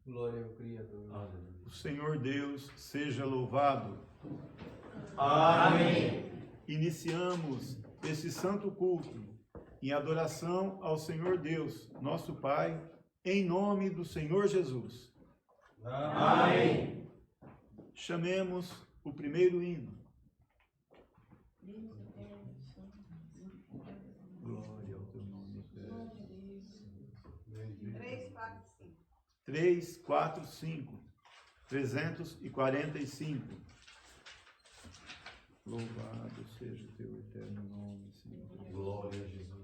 Glória ao Criador. Aleluia. O Senhor Deus seja louvado. Amém. Iniciamos esse santo culto em adoração ao Senhor Deus, nosso Pai, em nome do Senhor Jesus. Amém. Chamemos o primeiro hino. Glória ao teu nome, Pai. 3, 4, 5. 345. Louvado seja o teu eterno nome, Senhor. Glória a Jesus.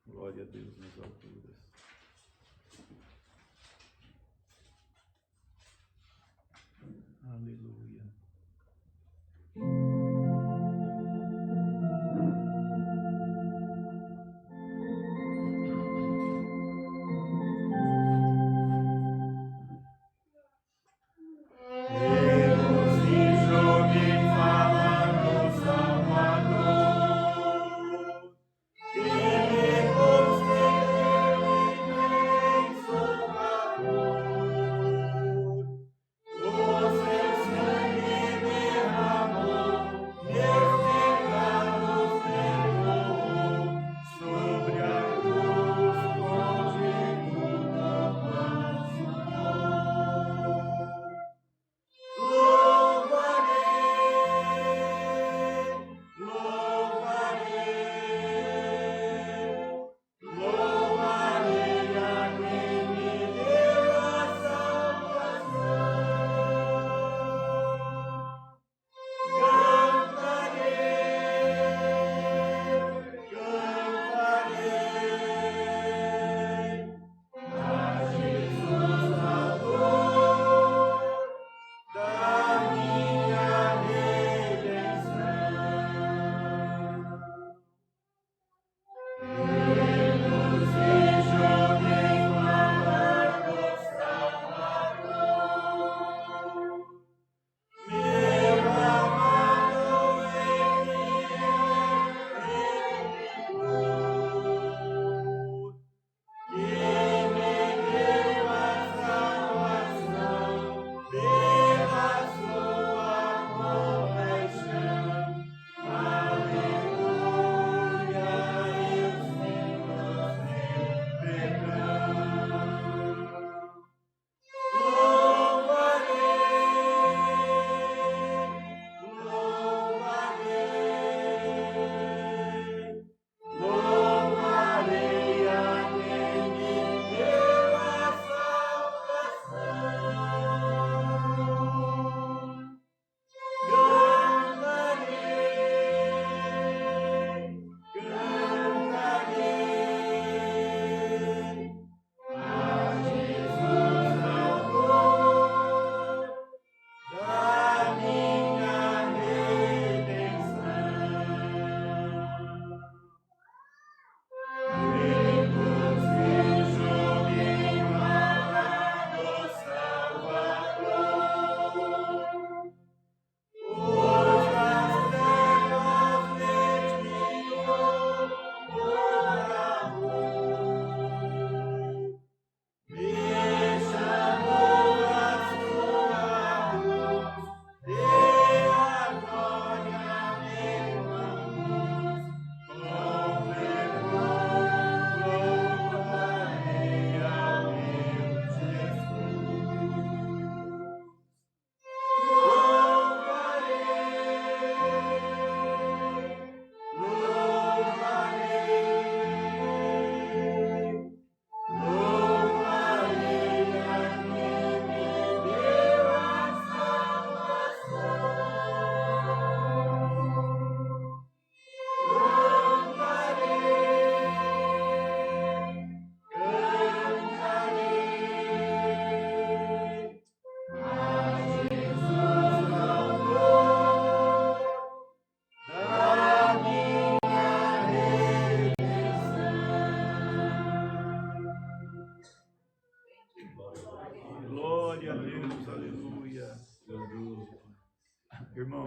Glória a Deus nas alturas. Aleluia.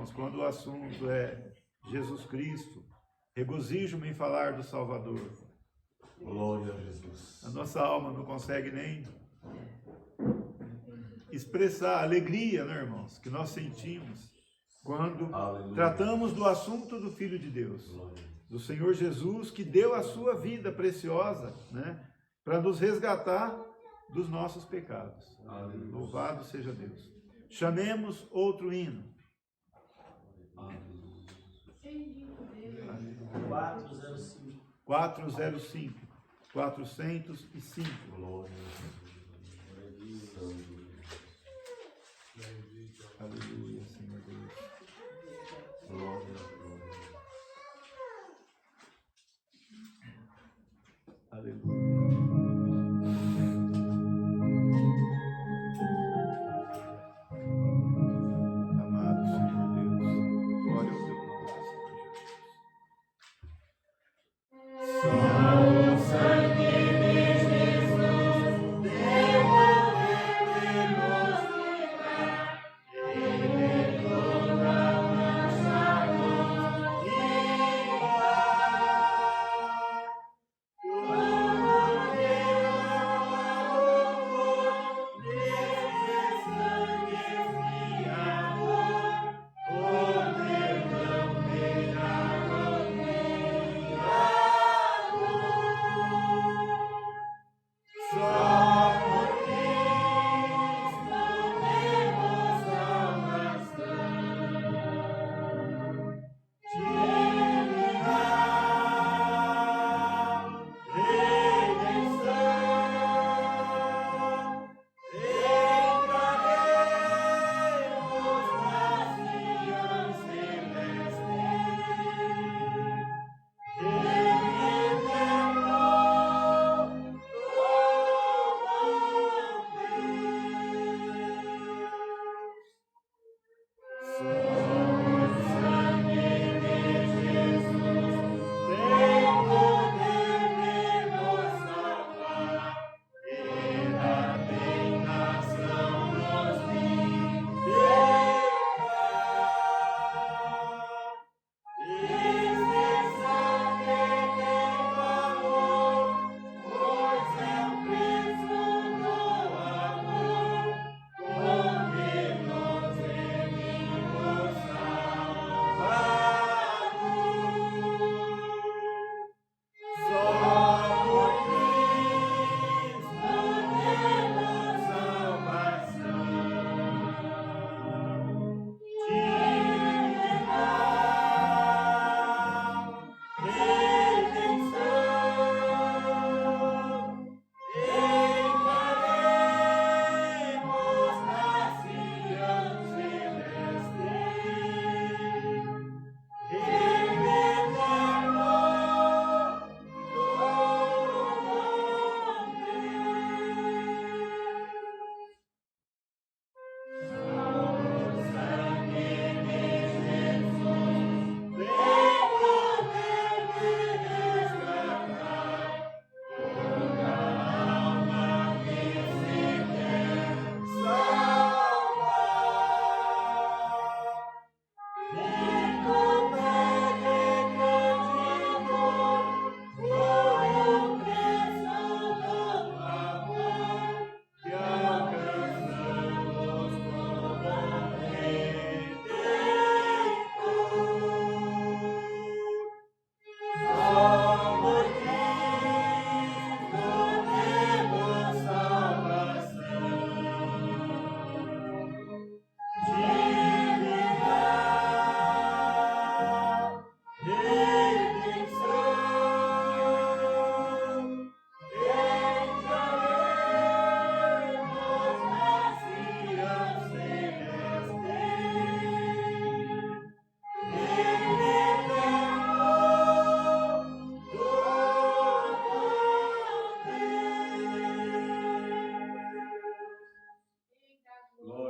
irmãos, quando o assunto é Jesus Cristo, regozijo-me em falar do Salvador. Glória a Jesus. A nossa alma não consegue nem expressar a alegria, né, irmãos, que nós sentimos quando Aleluia. tratamos do assunto do Filho de Deus, do Senhor Jesus, que deu a sua vida preciosa, né, para nos resgatar dos nossos pecados. Aleluia. Louvado seja Deus. Chamemos outro hino. 405. 405. 405. Glória a Jesus. Aleluia, Senhor Deus. Glória, glória. Aleluia. Amado Senhor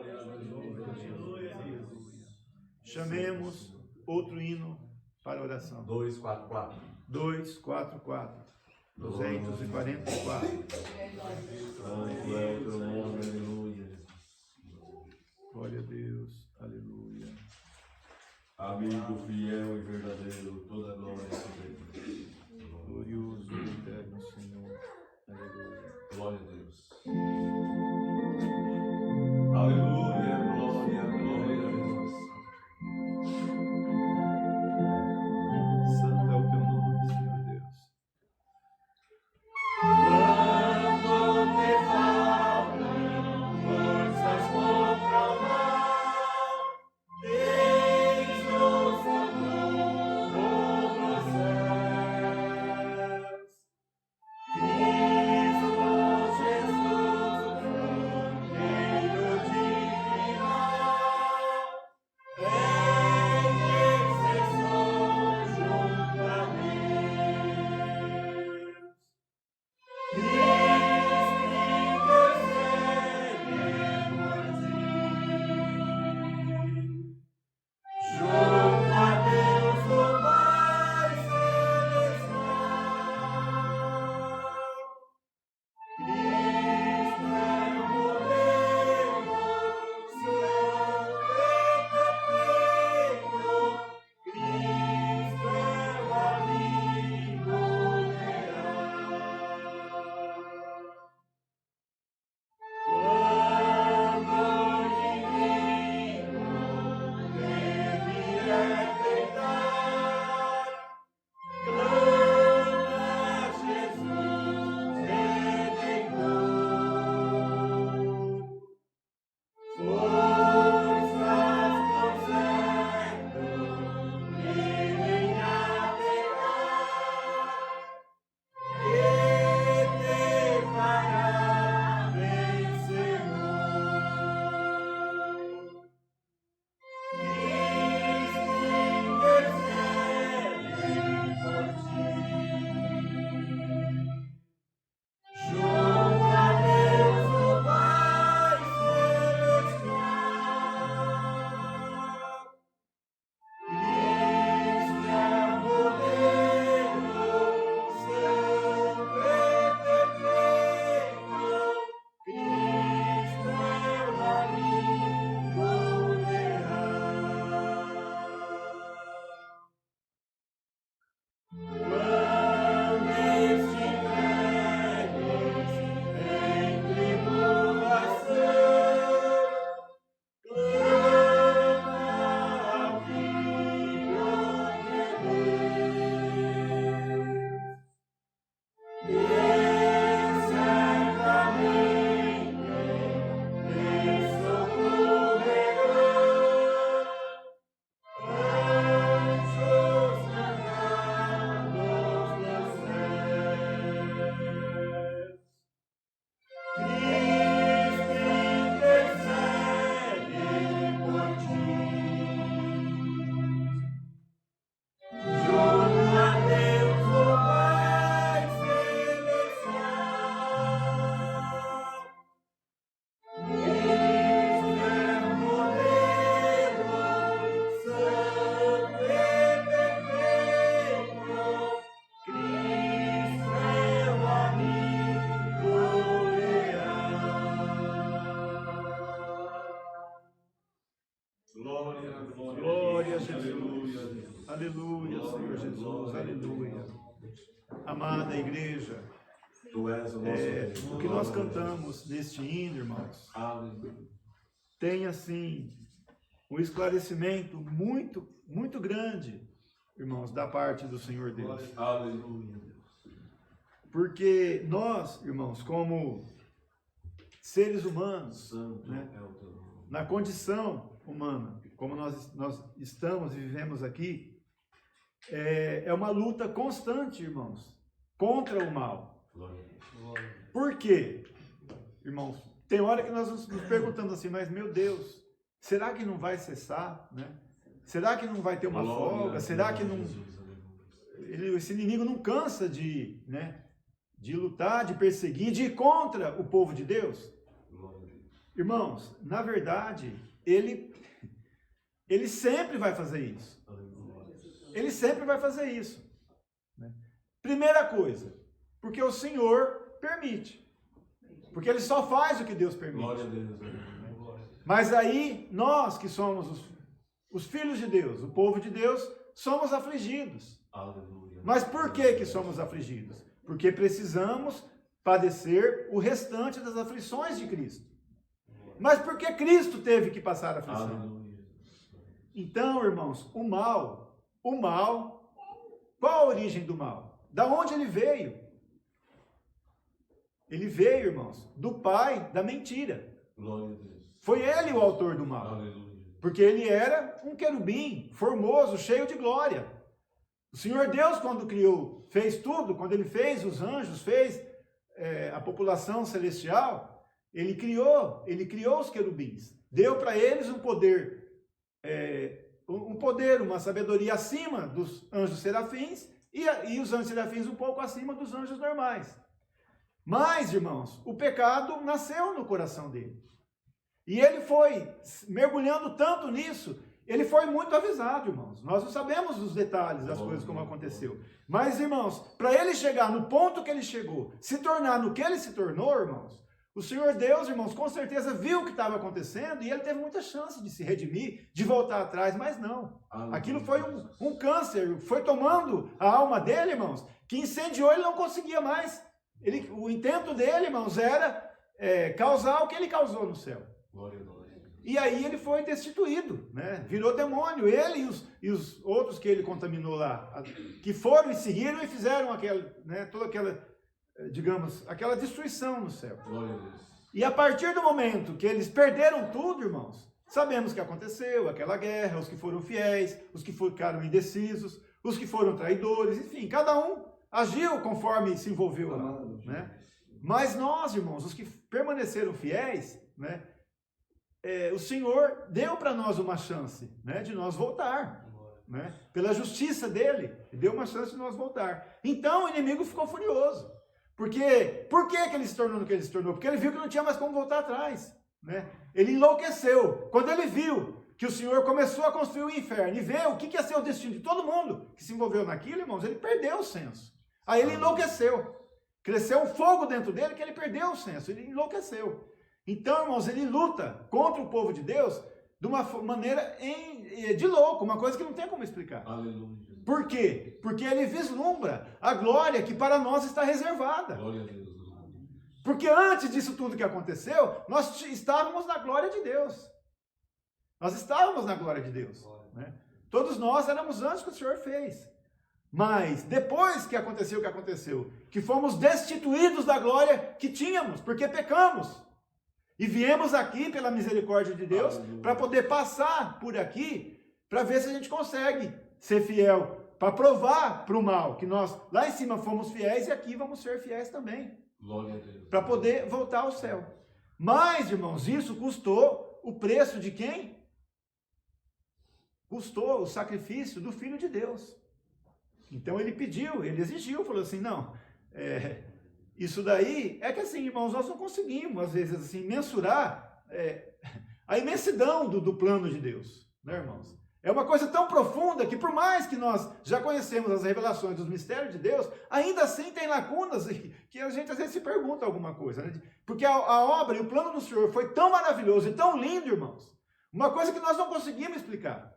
Deus, glória ao teu nome, Senhor Jesus. Chamemos outro hino para oração. 244. 244. 244. Santo é o teu nome, aleluia. Glória a Deus, aleluia. Amigo fiel e verdadeiro, toda glória e poder. Glorioso e eterno Senhor. Aleluia. Glória a Deus. Aleluia, glória, glória a Deus. Santo é o teu nome, Senhor Deus. Quando te faltam forças contra o mal, tens o futuro dos céus. Cristo Jesus, o Cordeiro divino, é intercessor junto a Deus. Cristo intercede por ti. Junto a Deus o Pai Celestial. Cristo é o modelo, santo e perfeito. Cristo é o amigo leal. Quando o inimigo te vier tentar, clama a Jesus Redentor. Forças por certo devem aterrar, e te fará vencedor. Cristo intercede por ti. Junto a Deus o Pai Celestial. Cristo é o modelo, santo e perfeito. Cristo é o amigo leal. Quando estiveres em tribulação, clama ao Filho de Deus, e certamente te socorrerá. Anjos mandados dos céus. Cristo intercede por ti. Junto a Deus o Pai Celestial. Cristo é o modelo, santo e perfeito. Cristo é o amigo leal. Glória, Glória a Jesus. Aleluia. Aleluia, Senhor Jesus. Aleluia. Amada igreja, Tu és o nosso o que nós cantamos neste hino, irmãos, Aleluia. tem assim um esclarecimento muito, muito grande, irmãos, da parte do Senhor Deus. Aleluia. Porque nós, irmãos, como seres humanos, Santo né, é o teu nome. na condição humana, como nós estamos e vivemos aqui, é uma luta constante, irmãos, contra o mal. Glória a Deus. Por quê, irmãos? Tem hora que nós nos perguntamos assim, mas meu Deus, será que não vai cessar, né? Será que não vai ter uma Glória folga? a Será Deus, que não, Jesus, aleluia. esse inimigo não cansa de, né, de lutar, de perseguir, de ir contra o povo de Deus? Glória a Deus. Irmãos, na verdade, ele sempre vai fazer isso. Aleluia. Ele sempre vai fazer isso, né? Primeira coisa, porque o Senhor permite. Porque ele só faz o que Deus permite. Glória a Deus. Aleluia. Mas aí, nós que somos os filhos de Deus, o povo de Deus, somos afligidos. Aleluia. Mas por que somos afligidos? Porque precisamos padecer o restante das aflições de Cristo. Mas por que Cristo teve que passar a aflição? Aleluia. Então, irmãos, o mal, qual a origem do mal? Da onde ele veio? Ele veio, irmãos, do pai da mentira. Glória a Deus. Foi ele o autor do mal. Aleluia. Porque ele era um querubim, formoso, cheio de glória. O Senhor Deus, quando criou, fez tudo, quando ele fez os anjos, fez a população celestial, ele criou os querubins. Deu para eles um poder, uma sabedoria acima dos anjos serafins e os anjos serafins um pouco acima dos anjos normais. Mas, irmãos, o pecado nasceu no coração dele. E ele foi mergulhando tanto nisso, ele foi muito avisado, irmãos. Nós não sabemos os detalhes das coisas como aconteceu. Mas, irmãos, para ele chegar no ponto que ele chegou, se tornar no que ele se tornou, irmãos, o Senhor Deus, irmãos, com certeza viu o que estava acontecendo e ele teve muita chance de se redimir, de voltar atrás, mas não. Aquilo foi um câncer, foi tomando a alma dele, irmãos, que incendiou, ele não conseguia mais. O intento dele, irmãos, era causar o que ele causou no céu. Glória a Deus. E aí ele foi destituído, né? Virou demônio, ele e os outros que ele contaminou lá, que foram e seguiram e fizeram toda aquela, digamos, aquela destruição no céu. Glória a Deus. E a partir do momento que eles perderam tudo, irmãos, sabemos o que aconteceu, aquela guerra, os que foram fiéis, os que ficaram indecisos, os que foram traidores, enfim, cada um agiu conforme se envolveu lá, né? Mas nós, irmãos, os que permaneceram fiéis, né? O Senhor deu para nós uma chance, né, de nós voltar, né, pela justiça dele, deu uma chance de nós voltar. Então o inimigo ficou furioso, por que ele se tornou no que ele se tornou? Porque ele viu que não tinha mais como voltar atrás, né? Ele enlouqueceu, quando ele viu que o Senhor começou a construir o inferno, e ver o que ia ser o destino de todo mundo que se envolveu naquilo, irmãos, ele perdeu o senso, aí ele enlouqueceu, cresceu um fogo dentro dele que ele perdeu o senso, ele enlouqueceu. Então, irmãos, ele luta contra o povo de Deus de uma maneira de louco, uma coisa que não tem como explicar. Aleluia. Por quê? Porque ele vislumbra a glória que para nós está reservada. Glória a Deus. Porque antes disso tudo que aconteceu, nós estávamos na glória de Deus. Nós estávamos na glória de Deus, né? Todos nós éramos antes que o Senhor fez. Mas depois que aconteceu o que aconteceu, que fomos destituídos da glória que tínhamos, porque pecamos. E viemos aqui pela misericórdia de Deus para poder passar por aqui, para ver se a gente consegue ser fiel, para provar para o mal que nós lá em cima fomos fiéis e aqui vamos ser fiéis também. Glória a Deus. Para poder voltar ao céu. Mas, irmãos, isso custou o preço de quem? Custou o sacrifício do Filho de Deus. Então ele pediu, ele exigiu, falou assim, não, isso daí é que assim, irmãos, nós não conseguimos, às vezes, assim, mensurar a imensidão do plano de Deus, né, irmãos? É uma coisa tão profunda que por mais que nós já conhecemos as revelações dos mistérios de Deus, ainda assim tem lacunas que a gente às vezes se pergunta alguma coisa, né? Porque a obra e o plano do Senhor foi tão maravilhoso e tão lindo, irmãos, uma coisa que nós não conseguimos explicar.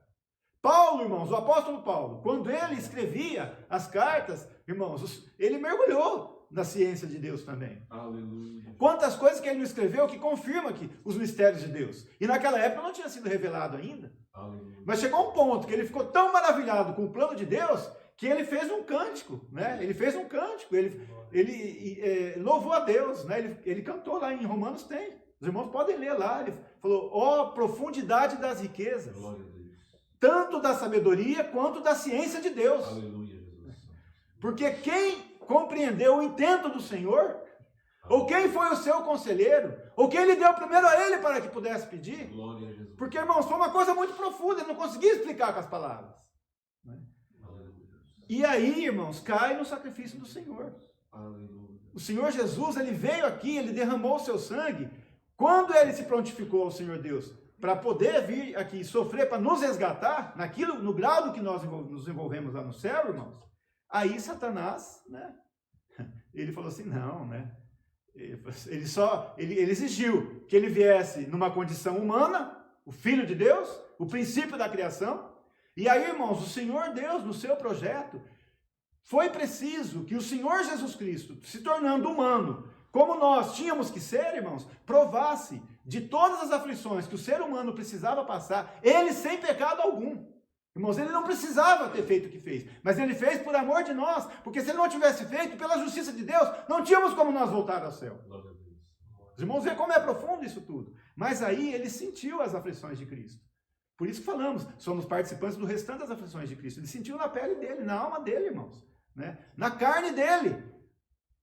Paulo, irmãos, o apóstolo Paulo, quando ele escrevia as cartas, irmãos, ele mergulhou na ciência de Deus também. Aleluia. Quantas coisas que ele não escreveu que confirma que os mistérios de Deus. E naquela época não tinha sido revelado ainda. Aleluia. Mas chegou um ponto que ele ficou tão maravilhado com o plano de Deus que ele fez um cântico, né? Ele fez um cântico, ele louvou a Deus, né? Ele cantou lá em Romanos, tem. Os irmãos podem ler lá. Ele falou, ó profundidade das riquezas. Glória a Deus. Tanto da sabedoria quanto da ciência de Deus. Aleluia, Jesus. Porque quem compreendeu o intento do Senhor, ou quem foi o seu conselheiro, ou quem lhe deu primeiro a ele para que pudesse pedir. Glória a Jesus. Porque, irmãos, foi uma coisa muito profunda, ele não conseguia explicar com as palavras. Né? E aí, irmãos, cai no sacrifício do Senhor. Aleluia. O Senhor Jesus, ele veio aqui, ele derramou o seu sangue, quando ele se prontificou ao Senhor Deus, para poder vir aqui e sofrer, para nos resgatar, no grau do que nós nos envolvemos lá no céu, irmãos, aí Satanás, né, ele falou assim, não, né, ele exigiu que ele viesse numa condição humana, o Filho de Deus, o princípio da criação. E aí, irmãos, o Senhor Deus, no seu projeto, foi preciso que o Senhor Jesus Cristo, se tornando humano, como nós tínhamos que ser, irmãos, provasse de todas as aflições que o ser humano precisava passar, ele sem pecado algum. Irmãos, ele não precisava ter feito o que fez, mas ele fez por amor de nós, porque se ele não tivesse feito, pela justiça de Deus, não tínhamos como nós voltar ao céu. Os irmãos veem como é profundo isso tudo. Mas aí ele sentiu as aflições de Cristo. Por isso que falamos, somos participantes do restante das aflições de Cristo. Ele sentiu na pele dele, na alma dele, irmãos. Né? Na carne dele,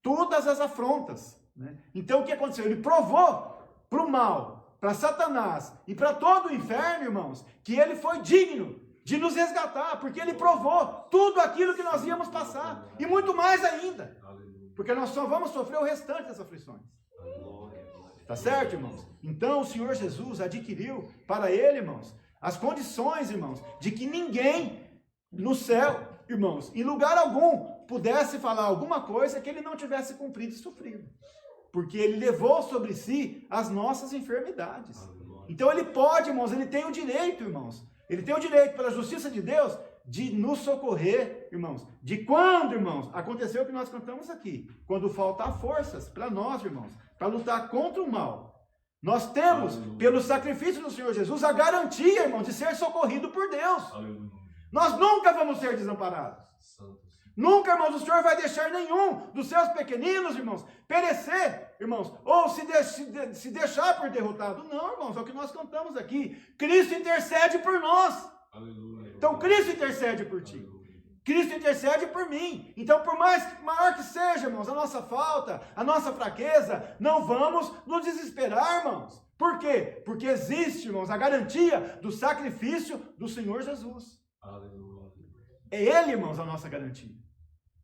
todas as afrontas. Né? Então o que aconteceu? Ele provou para o mal, para Satanás e para todo o inferno, irmãos, que ele foi digno de nos resgatar, porque ele provou tudo aquilo que nós íamos passar, e muito mais ainda, porque nós só vamos sofrer o restante das aflições. Tá certo, irmãos? Então o Senhor Jesus adquiriu para ele, irmãos, as condições, irmãos, de que ninguém no céu, irmãos, em lugar algum, pudesse falar alguma coisa que ele não tivesse cumprido e sofrido. Porque ele levou sobre si as nossas enfermidades. Então ele pode, irmãos, ele tem o direito, irmãos, ele tem o direito, pela justiça de Deus, de nos socorrer, irmãos. De quando, irmãos, aconteceu o que nós cantamos aqui. Quando faltar forças para nós, irmãos, para lutar contra o mal. Nós temos, pelo sacrifício do Senhor Jesus, a garantia, irmãos, de ser socorrido por Deus. Nós nunca vamos ser desamparados. Nunca, irmãos, o Senhor vai deixar nenhum dos seus pequeninos, irmãos, perecer, irmãos, ou se deixar por derrotado. Não, irmãos, é o que nós cantamos aqui. Cristo intercede por nós. Aleluia. Então, Cristo intercede por ti. Cristo intercede por mim. Então, por mais maior que seja, irmãos, a nossa falta, a nossa fraqueza, não vamos nos desesperar, irmãos. Por quê? Porque existe, irmãos, a garantia do sacrifício do Senhor Jesus. Aleluia. É Ele, irmãos, a nossa garantia.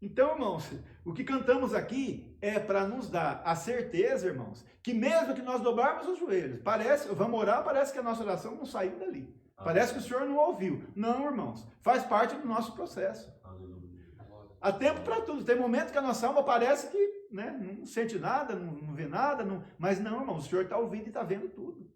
Então, irmãos, o que cantamos aqui é para nos dar a certeza, irmãos, que mesmo que nós dobrarmos os joelhos, vamos orar, parece que a nossa oração não saiu dali. Parece que o Senhor não ouviu. Não, irmãos, faz parte do nosso processo. Há tempo para tudo. Tem momentos que a nossa alma parece que, né, não sente nada, não vê nada, mas não, irmãos, o Senhor está ouvindo e está vendo tudo.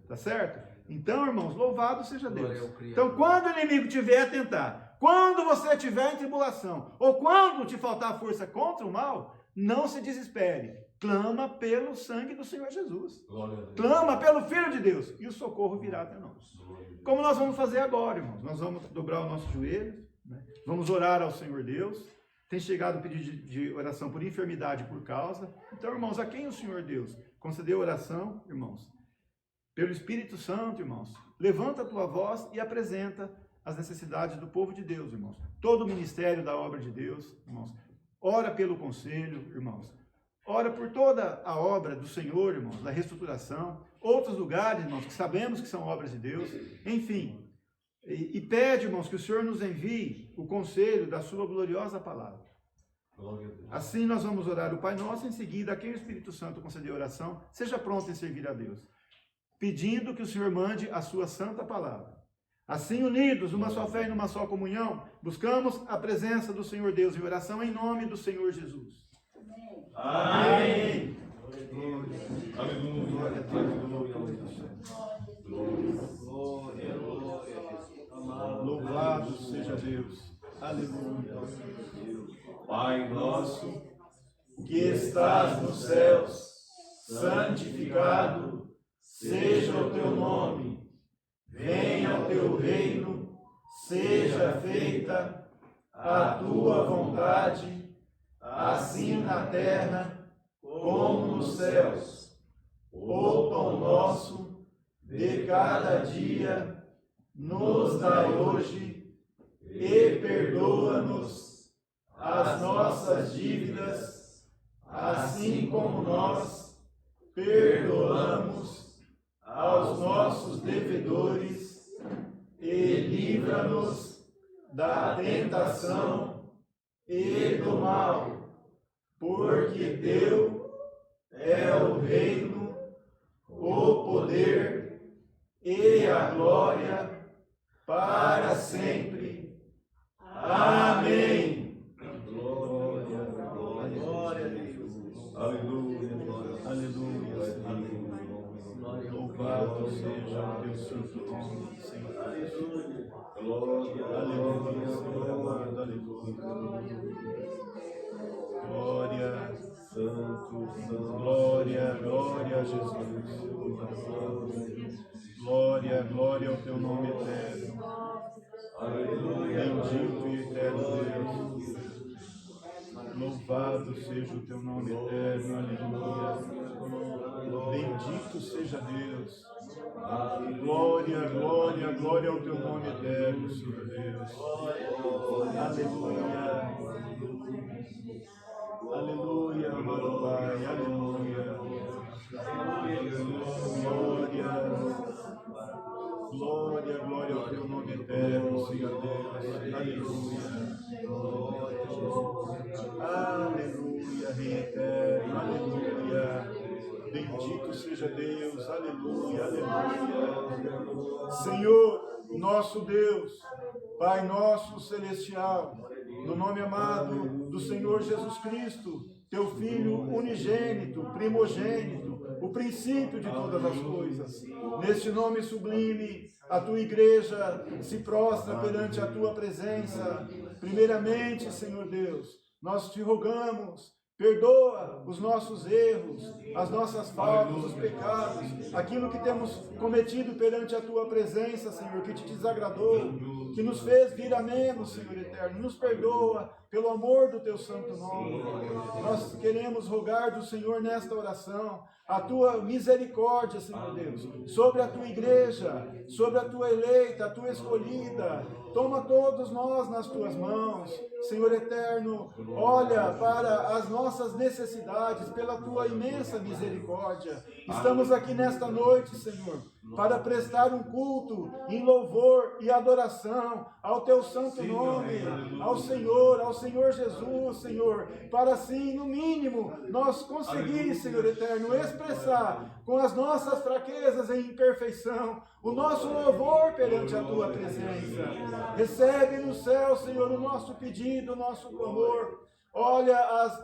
Tá certo? Então, irmãos, louvado seja Deus. Então, quando o inimigo te vier tentar, quando você estiver em tribulação, ou quando te faltar força contra o mal, não se desespere. Clama pelo sangue do Senhor Jesus. Clama pelo Filho de Deus. E o socorro virá até nós. Como nós vamos fazer agora, irmãos? Nós vamos dobrar os nossos joelhos, né? Vamos orar ao Senhor Deus. Tem chegado o pedido de oração por enfermidade por causa. Então, irmãos, a quem o Senhor Deus concedeu oração, irmãos? Pelo Espírito Santo, irmãos, levanta a tua voz e apresenta as necessidades do povo de Deus, irmãos. Todo o ministério da obra de Deus, irmãos. Ora pelo conselho, irmãos. Ora por toda a obra do Senhor, irmãos, da reestruturação. Outros lugares, irmãos, que sabemos que são obras de Deus. Enfim, e pede, irmãos, que o Senhor nos envie o conselho da sua gloriosa palavra. Assim nós vamos orar o Pai Nosso, em seguida, a quem o Espírito Santo concedeu oração, seja pronto em servir a Deus, pedindo que o Senhor mande a sua santa palavra. Assim, unidos, numa só fé e numa só comunhão, buscamos a presença do Senhor Deus em oração em nome do Senhor Jesus. Amém. Aleluia. Louvado seja Deus. Aleluia. Pai nosso, que estás nos céus, santificado seja o teu nome. Venha o teu reino, seja feita a tua vontade, assim na terra como nos céus. O pão nosso de cada dia nos dai hoje e perdoa-nos as nossas dívidas, assim como nós perdoamos aos nossos devedores, e livra-nos da tentação e do mal, porque teu é o reino, o poder e a glória para sempre. Amém. Glória a Deus. Aleluia. Aleluia. Aleluia. Louvado seja o teu santo nome, Senhor. Aleluia, Senhor amado, aleluia. Glória, Santo, Santo. glória, glória a Jesus. Glória, glória ao teu nome eterno. Bendito e eterno Deus. Louvado seja o teu nome eterno, aleluia. Bendito seja Deus. Glória, glória, glória ao teu nome eterno, Senhor Deus. Aleluia. Aleluia, amado Pai, aleluia. Glória, glória, glória ao teu nome eterno, Senhor Deus. Aleluia. Aleluia, Rei eterno, aleluia. Bendito seja Deus, aleluia, aleluia. Senhor, nosso Deus, Pai nosso celestial, no nome amado do Senhor Jesus Cristo, teu Filho unigênito, primogênito, o princípio de todas as coisas. Neste nome sublime, a tua igreja se prostra perante a tua presença. Primeiramente, Senhor Deus, nós te rogamos, perdoa os nossos erros, as nossas faltas, os pecados, aquilo que temos cometido perante a tua presença, Senhor, que te desagradou, que nos fez vir a menos, Senhor eterno. Nos perdoa pelo amor do teu santo nome. Nós queremos rogar do Senhor nesta oração a tua misericórdia, Senhor Deus, sobre a tua igreja, sobre a tua eleita, a tua escolhida. Toma todos nós nas tuas mãos, Senhor eterno. Olha para as nossas necessidades pela tua imensa misericórdia. Estamos aqui nesta noite, Senhor, para prestar um culto em louvor e adoração ao teu santo nome, ao Senhor Jesus, Senhor, para assim, no mínimo, nós conseguir, Senhor eterno, expressar com as nossas fraquezas e imperfeição o nosso louvor perante a tua presença. Recebe no céu, Senhor, o nosso pedido, o nosso clamor. Olha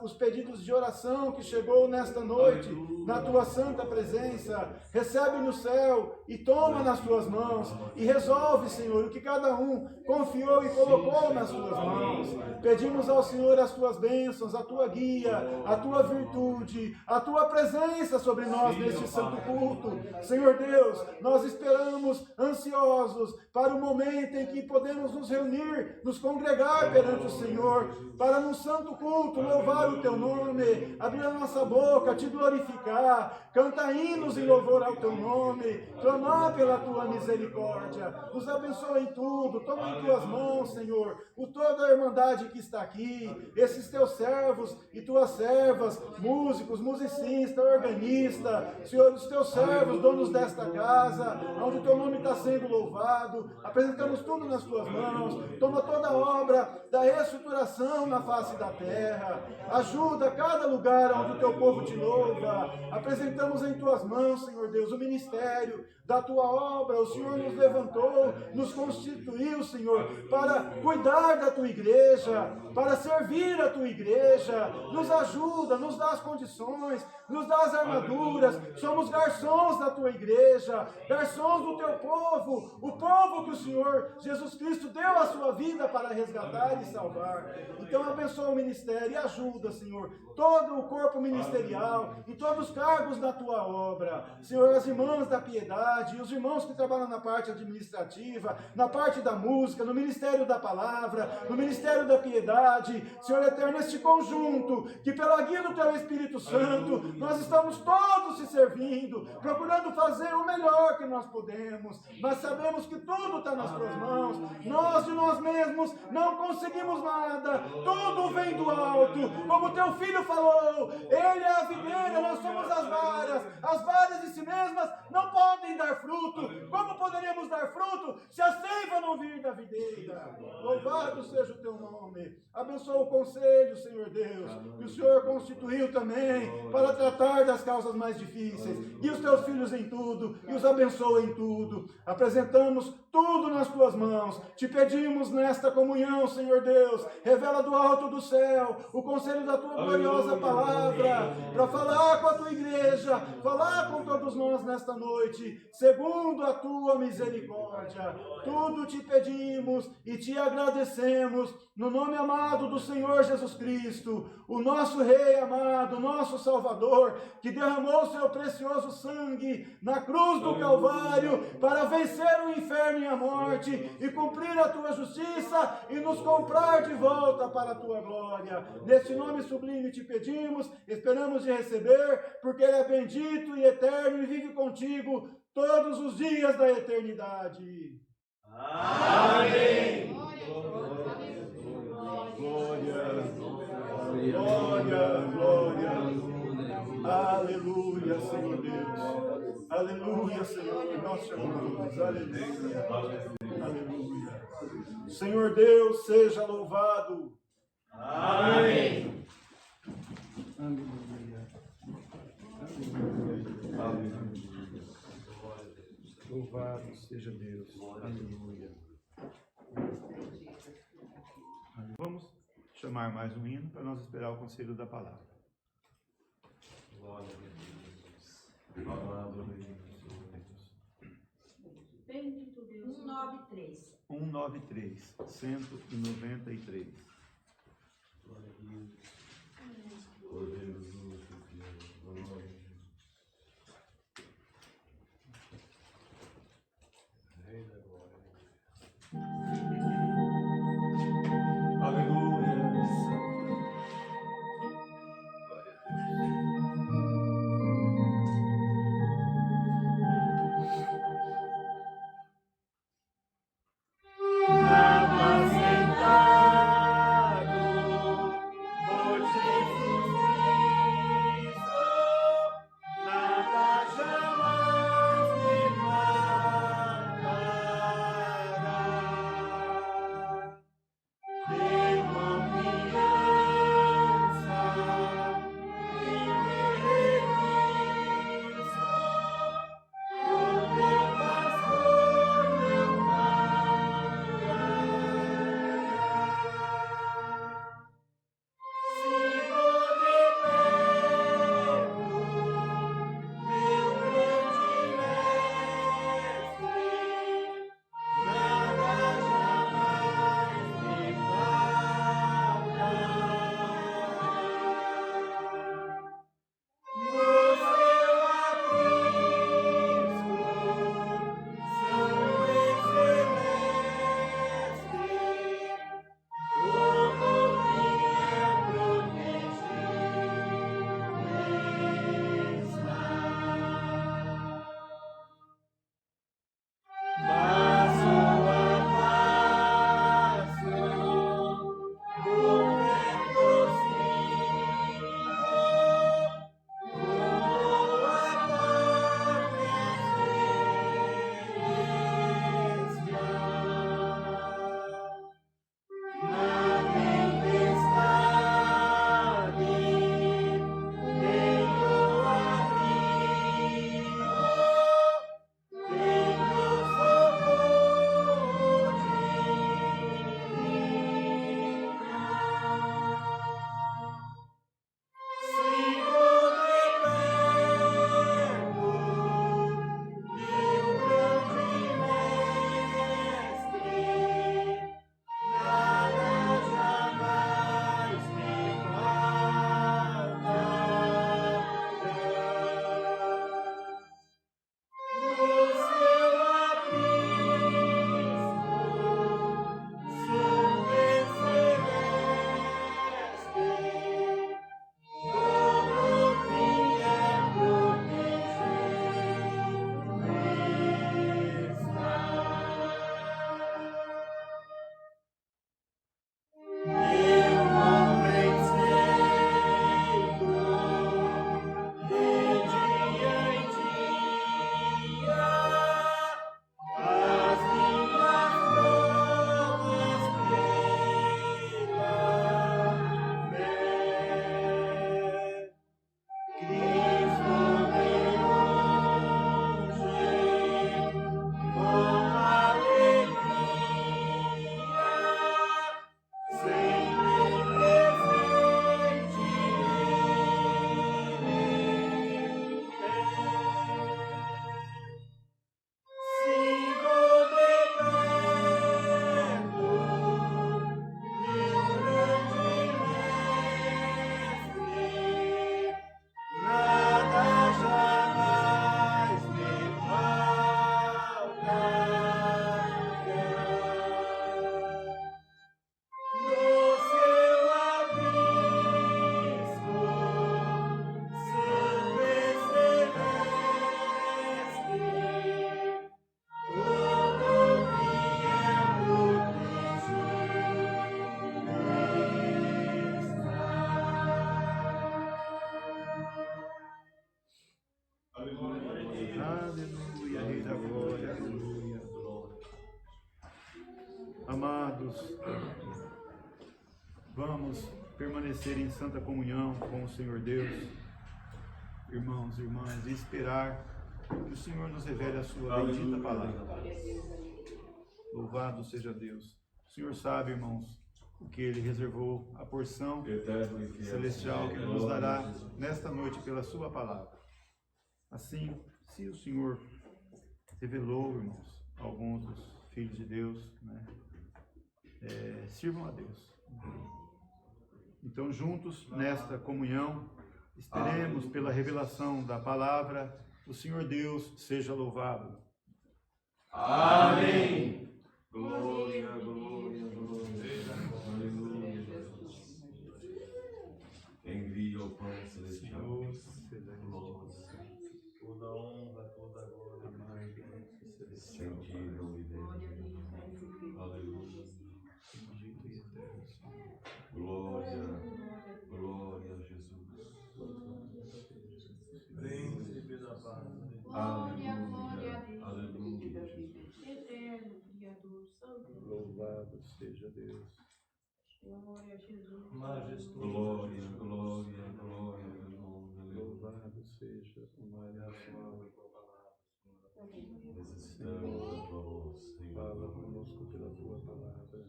os pedidos de oração que chegou nesta noite, na tua santa presença. Recebe no céu e toma nas tuas mãos e resolve, Senhor, o que cada um confiou e colocou nas tuas mãos. Pedimos ao Senhor as tuas bênçãos, a tua guia, a tua virtude, a tua presença sobre nós neste santo culto. Senhor Deus, nós esperamos ansiosos para o momento em que podemos nos reunir, nos congregar perante o Senhor, para no santo culto louvar o teu nome, abrir a nossa boca, te glorificar, cantar hinos em louvor ao teu nome, clamar pela tua misericórdia. Nos abençoa em tudo, toma em tuas mãos, Senhor, toda a irmandade que está aqui, esses teus servos e tuas servas, músicos, musicistas, organistas, Senhor, os teus servos, donos desta casa, onde o teu nome está sendo louvado. Apresentamos tudo nas tuas mãos. Toma toda a obra da reestruturação na face da terra. Ajuda cada lugar onde o teu povo te louva. Apresentamos em tuas mãos, Senhor Deus, o ministério da tua obra. O Senhor nos levantou, nos constituiu, Senhor, para cuidar da tua igreja, para servir a tua igreja. Nos ajuda, nos dá as condições, nos dá as armaduras. Somos garçons da tua igreja, garçons do teu povo, o povo que o Senhor Jesus Cristo deu a sua vida para resgatar e salvar. Então abençoa o ministério e ajuda, Senhor, todo o corpo ministerial e todos os cargos da tua obra. Senhor, as irmãs da piedade, os irmãos que trabalham na parte administrativa, na parte da música, no ministério da palavra, no ministério da piedade. Senhor eterno, este conjunto, que pela guia do teu Espírito Santo, nós estamos todos se servindo, procurando fazer o melhor que nós podemos. Nós sabemos que tudo está nas tuas mãos. Nós de nós mesmos não conseguimos nada. Tudo vem do alto. Como teu filho falou, ele é a videira, nós somos as varas. As varas de si mesmas não podem dar fruto. Como poderíamos dar fruto se a seiva não vir da videira? Louvado seja o teu nome. Abençoa o conselho, Senhor Deus, que o Senhor constituiu também para tratar das causas mais difíceis. E os teus filhos em tudo, e os abençoa em tudo. Apresentamos tudo nas tuas mãos. Te pedimos nesta comunhão, Senhor Deus, revela do alto do céu o conselho da tua gloriosa palavra, para falar com a tua igreja, falar com todos nós nesta noite, segundo a tua misericórdia. Tudo te pedimos e te agradecemos, no nome amado do Senhor Jesus Cristo, o nosso Rei amado, o nosso Salvador, que derramou seu precioso sangue na cruz do Calvário para vencer o inferno e a morte e cumprir a tua justiça e nos comprar de volta para a tua glória. Neste nome sublime te pedimos, esperamos de receber, porque Ele é bendito e eterno e vive contigo todos os dias da eternidade. Amém. Glória, glória. Aleluia, Senhor Deus. Aleluia, Senhor. Nós te amamos. Aleluia. Aleluia. Senhor Deus, seja louvado. Amém. Aleluia. Louvado seja Deus. Aleluia. Vamos chamar mais um hino para nós esperar o conselho da palavra. Glória a Deus. Palavra de Deus. Bendito Deus. 193. 193, 193. Glória a Deus. Poderoso Deus. Glória a Deus. Rei da glória. Aleluia. amados, vamos permanecer em santa comunhão com o Senhor Deus, irmãos e irmãs, e esperar que o Senhor nos revele a sua bendita palavra. Louvado seja Deus. O Senhor sabe, irmãos, o que Ele reservou, a porção Eterno e fiel celestial que Ele nos Senhor, dará Jesus. nesta noite pela sua palavra. Assim, se o Senhor revelou, irmãos, alguns dos filhos de Deus, né, sirvam a Deus. Então, juntos, nesta comunhão, esperemos pela revelação da palavra, o Senhor Deus seja louvado. Amém. Glória, glória, glória. Aleluia, Jesus. Envia o pão celestial. Glória. Toda honra, toda glória, Sentido e Deus. Aleluia. Glória, glória a Jesus. príncipe da paz. Glória, glória a Aleluia, Deus. aleluia, Jesus. Eterno, Criador, Santo. Louvado seja Deus. Glória a Jesus. Majestoso. Glória, glória, glória, glória. Louvado seja o nome do Senhor. Necessitamos da tua voz, Senhor. Fala conosco pela tua palavra.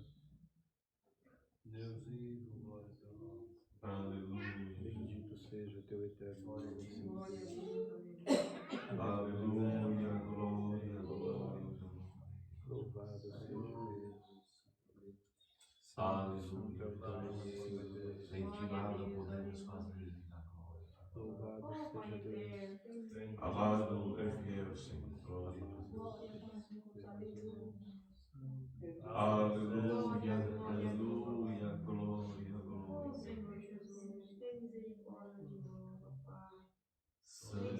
Deus vivo, glória ao teu nome. Aleluia. Bendito seja o teu eterno nome, Senhor. Glória a Deus. Aleluia, glória, glória. Louvado seja Deus. Aleluia. Santo é o teu nome, Senhor Deus. Sem ti nada podemos fazer na glória. Louvado Ó Pai seja Deus. eterno. Amado é fiel, Senhor. Glória a Glória Jesus. a Deus. Aleluia. Aleluia, aleluia, glória, Ó glória. Senhor Jesus, tem misericórdia de nós, ó Pai. Santo,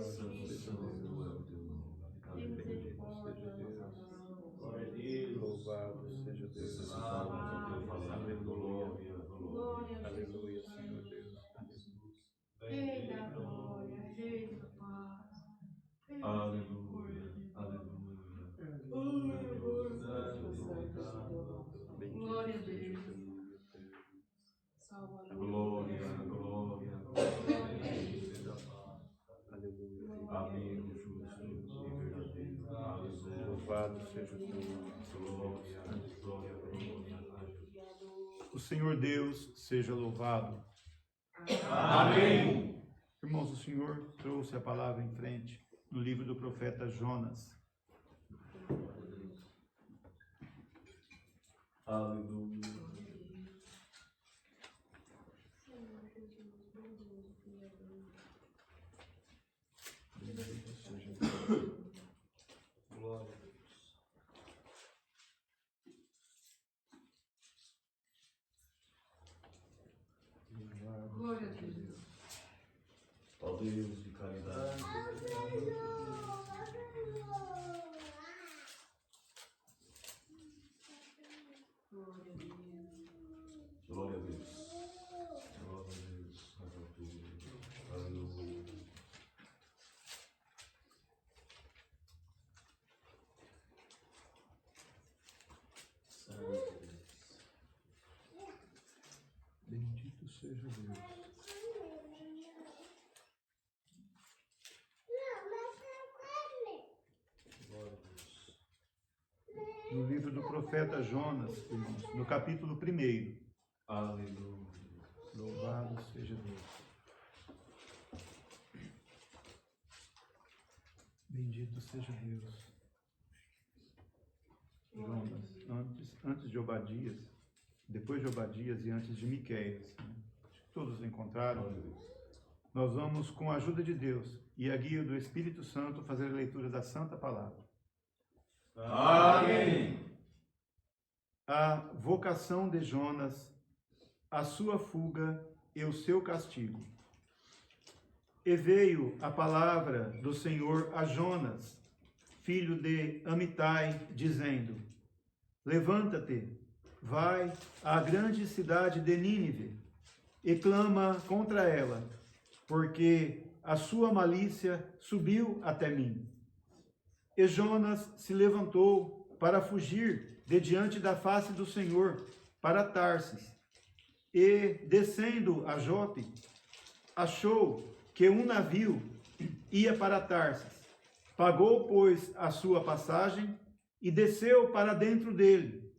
santo, santo é o teu nome. Tem Aleluia. misericórdia da nossa alma. Glória a Deus. Louvado seja Deus. Necessitamos do teu favor. Glória, glória. Glória a Aleluia, Jesus. Senhor Deus. Rei da glória, Rei da paz. Rei da Aleluia, aleluia. Glória a Deus. Salvador. Glória, glória, Aleluia. amigo justo e verdadeiro. Aleluia. Louvado seja o teu nome. Glória, glória, glória a Jesus. O Senhor Deus seja louvado. Amém. Irmãos, o Senhor trouxe a palavra em frente no livro do profeta Jonas. Aleluia. Bendito seja Deus. Glória a Deus. Louvado Glória a seja Deus. Ó Deus de caridade. Glória a Deus. Glória a Deus. Glória a Deus. Nas alturas. Aleluia. Santo Deus. Bendito seja Deus. Glória a Deus. No livro do profeta Jonas, irmãos, no capítulo 1. Aleluia. Louvado seja Deus. Bendito seja Deus. Jonas, antes de Obadias, depois de Obadias e antes de Miqueias, né? Acho que todos encontraram. Glória a Deus. Nós vamos, com a ajuda de Deus e a guia do Espírito Santo, fazer a leitura da Santa Palavra. Amém. A vocação de Jonas, a sua fuga e o seu castigo. E veio a palavra do Senhor a Jonas, filho de Amitai, dizendo: Levanta-te, vai à grande cidade de Nínive e clama contra ela, porque a sua malícia subiu até mim. E Jonas se levantou para fugir de diante da face do Senhor para Tarsis. E, descendo a Jope, achou que um navio ia para Tarsis. Pagou, pois, a sua passagem e desceu para dentro dele,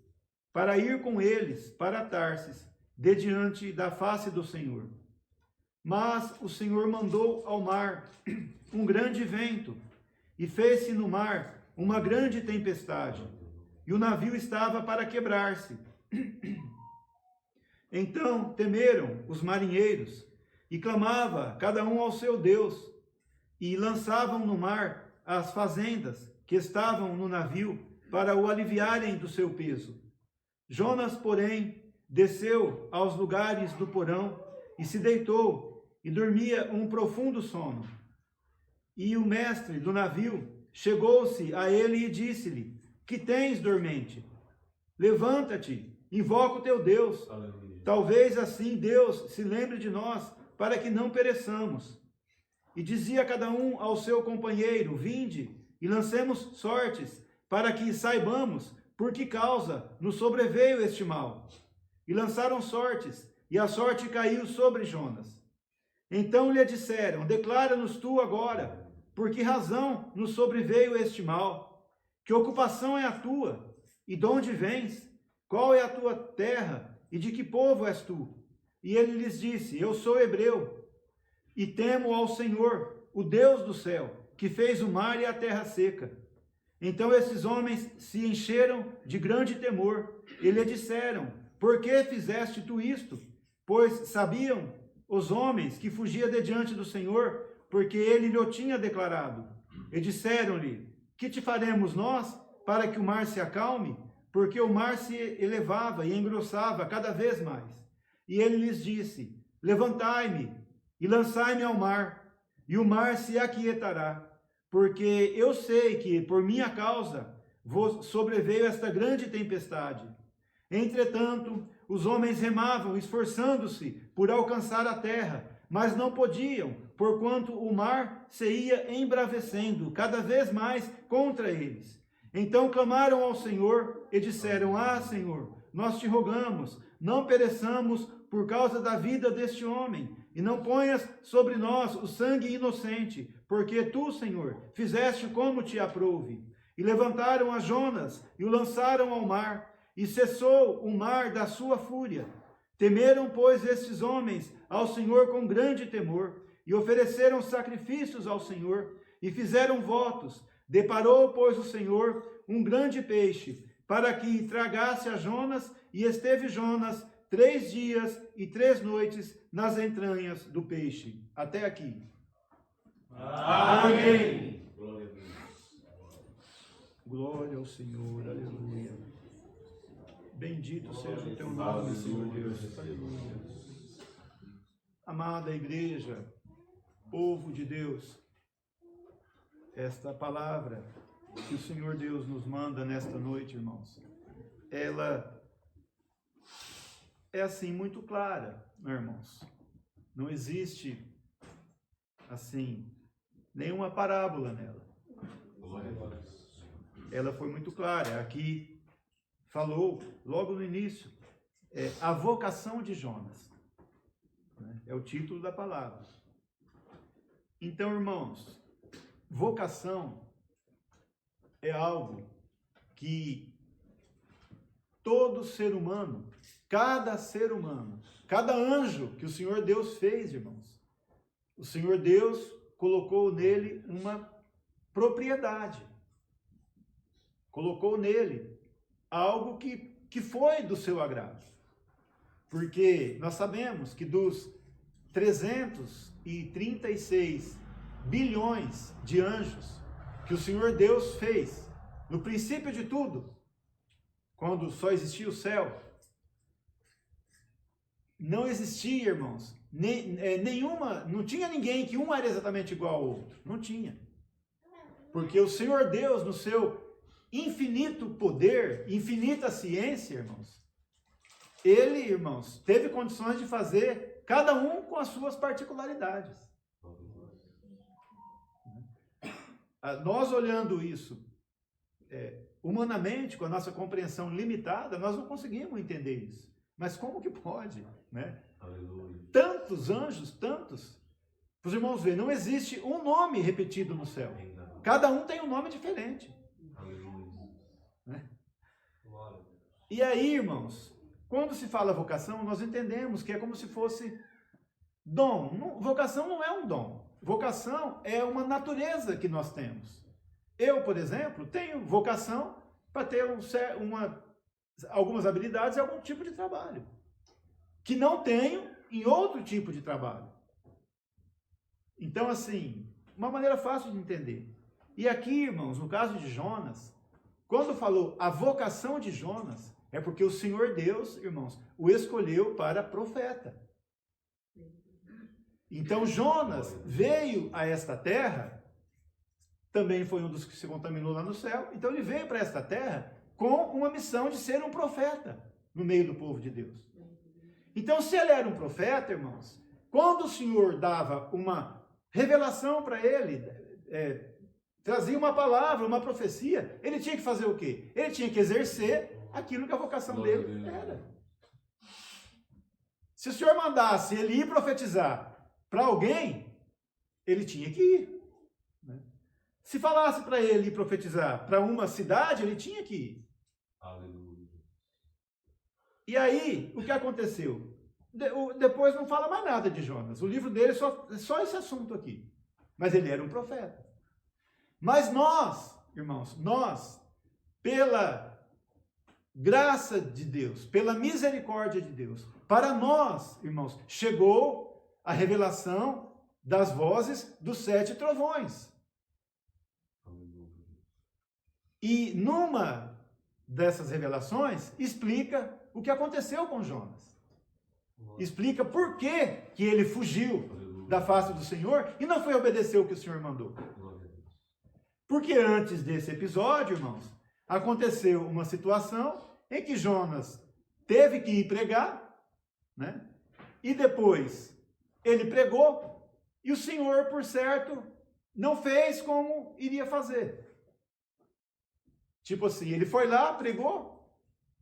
para ir com eles para Tarsis, de diante da face do Senhor. Mas o Senhor mandou ao mar um grande vento, e fez-se no mar uma grande tempestade, e o navio estava para quebrar-se. Então temeram os marinheiros, e clamava cada um ao seu Deus, e lançavam no mar as fazendas que estavam no navio, para o aliviarem do seu peso. Jonas, porém, desceu aos lugares do porão, e se deitou, e dormia um profundo sono. E o mestre do navio chegou-se a ele e disse-lhe: que tens, dormente? Levanta-te, invoca o teu Deus. Aleluia. Talvez assim Deus se lembre de nós, para que não pereçamos. E dizia cada um ao seu companheiro: vinde, e lancemos sortes, para que saibamos por que causa nos sobreveio este mal. E lançaram sortes, e a sorte caiu sobre Jonas. Então lhe disseram: declara-nos tu agora, por que razão nos sobreveio este mal? Que ocupação é a tua? E de onde vens? Qual é a tua terra? E de que povo és tu? E ele lhes disse: eu sou hebreu, e temo ao Senhor, o Deus do céu, que fez o mar e a terra seca. Então esses homens se encheram de grande temor, e lhe disseram: por que fizeste tu isto? Pois sabiam os homens que fugia de diante do Senhor, porque ele lhe tinha declarado. E disseram-lhe: que te faremos nós, para que o mar se acalme? Porque o mar se elevava e engrossava cada vez mais. E ele lhes disse: levantai-me e lançai-me ao mar, e o mar se aquietará, porque eu sei que por minha causa vos sobreveio esta grande tempestade. Entretanto, os homens remavam, esforçando-se por alcançar a terra, mas não podiam, porquanto o mar se ia embravecendo cada vez mais contra eles. Então clamaram ao Senhor e disseram: ah, Senhor, nós te rogamos, não pereçamos por causa da vida deste homem, e não ponhas sobre nós o sangue inocente, porque tu, Senhor, fizeste como te aprouve. E levantaram a Jonas e o lançaram ao mar, e cessou o mar da sua fúria. Temeram, pois, estes homens ao Senhor com grande temor, e ofereceram sacrifícios ao Senhor, e fizeram votos. Deparou, pois, o Senhor um grande peixe, para que tragasse a Jonas, e esteve Jonas 3 dias e 3 noites nas entranhas do peixe. Até aqui. Amém. Glória a Deus. Glória ao Senhor, aleluia. Bendito seja o teu nome, Senhor Deus. Aleluia. Amada igreja, povo de Deus, esta palavra que o Senhor Deus nos manda nesta noite, irmãos, ela é assim muito clara, né, irmãos? Não existe assim nenhuma parábola nela. Glória a Deus. Ela foi muito clara. Aqui falou logo no início a vocação de Jonas, né? É o título da palavra. Então, irmãos, vocação é algo que todo ser humano, cada ser humano, cada anjo que o Senhor Deus fez, irmãos, o Senhor Deus colocou nele uma propriedade, colocou nele algo que foi do seu agrado. Porque nós sabemos que dos 336 bilhões de anjos que o Senhor Deus fez, no princípio de tudo, quando só existia o céu, não existia, irmãos, nenhuma, não tinha ninguém que um era exatamente igual ao outro, não tinha. Porque o Senhor Deus, no seu infinito poder, infinita ciência, irmãos, ele, irmãos, teve condições de fazer cada um com as suas particularidades. Nós olhando isso humanamente, com a nossa compreensão limitada, nós não conseguimos entender isso. Mas como que pode, né? Aleluia. Tantos anjos, tantos. Para os irmãos verem, não existe um nome repetido no céu. Ainda não. Cada um tem um nome diferente. Aleluia. Glória a Deus. E aí, irmãos, quando se fala vocação, nós entendemos que é como se fosse dom. Vocação não é um dom. Vocação é uma natureza que nós temos. Eu, por exemplo, tenho vocação para ter algumas habilidades e algum tipo de trabalho, que não tenho em outro tipo de trabalho. Então, assim, uma maneira fácil de entender. E aqui, irmãos, no caso de Jonas, quando falou a vocação de Jonas, é porque o Senhor Deus, irmãos, o escolheu para profeta. Então Jonas veio a esta terra, também foi um dos que se contaminou lá no céu, então ele veio para esta terra com uma missão de ser um profeta no meio do povo de Deus. Então, se ele era um profeta, irmãos, quando o Senhor dava uma revelação para ele, trazia uma palavra, uma profecia, ele tinha que fazer o quê? Ele tinha que exercer aquilo que a vocação dele era. Se o Senhor mandasse ele ir profetizar para alguém, ele tinha que ir. Né? Se falasse para ele ir profetizar para uma cidade, ele tinha que ir. Aleluia. E aí, o que aconteceu? Depois não fala mais nada de Jonas. O livro dele é só esse assunto aqui. Mas ele era um profeta. Mas nós, irmãos, pela graça de Deus, pela misericórdia de Deus, para nós, irmãos, chegou a revelação das vozes dos 7 trovões. E numa dessas revelações, explica o que aconteceu com Jonas. Explica por que ele fugiu da face do Senhor e não foi obedecer o que o Senhor mandou. Porque antes desse episódio, irmãos, aconteceu uma situação em que Jonas teve que ir pregar, né? E depois ele pregou e o Senhor, por certo, não fez como iria fazer. Tipo assim, ele foi lá, pregou,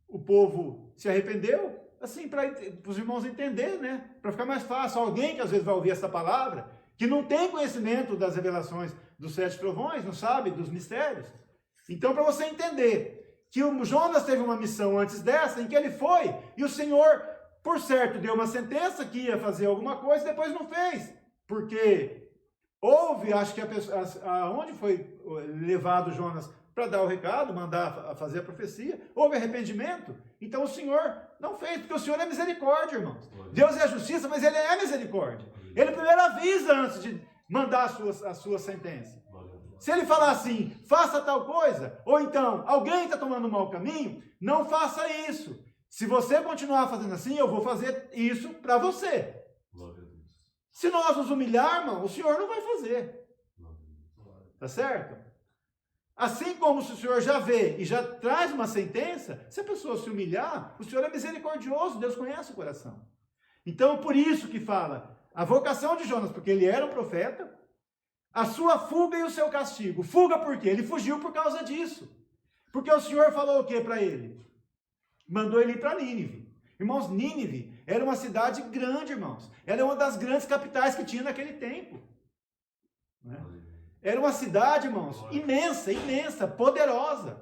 o povo se arrependeu, assim, para os irmãos entenderem, né? Para ficar mais fácil. Alguém que às vezes vai ouvir essa palavra, que não tem conhecimento das revelações dos 7 trovões, não sabe dos mistérios. Então, para você entender que o Jonas teve uma missão antes dessa, em que ele foi, e o Senhor, por certo, deu uma sentença que ia fazer alguma coisa e depois não fez. Porque houve, acho que aonde foi levado Jonas para dar o recado, mandar fazer a profecia, houve arrependimento. Então o Senhor não fez, porque o Senhor é misericórdia, irmãos. Deus é a justiça, mas Ele é misericórdia. Ele primeiro avisa antes de mandar a sua sentença. Se Ele falar assim, faça tal coisa, ou então, alguém está tomando um mau caminho, não faça isso. Se você continuar fazendo assim, eu vou fazer isso para você. Se nós nos humilharmos, o Senhor não vai fazer. Tá certo? Assim como se o Senhor já vê e já traz uma sentença, se a pessoa se humilhar, o Senhor é misericordioso, Deus conhece o coração. Então, por isso que fala a vocação de Jonas, porque ele era um profeta, a sua fuga e o seu castigo. Fuga por quê? Ele fugiu por causa disso. Porque o Senhor falou o que para ele? Mandou ele ir para Nínive. Irmãos, Nínive era uma cidade grande, irmãos. Ela é uma das grandes capitais que tinha naquele tempo. Né? Era uma cidade, irmãos, imensa, imensa, poderosa.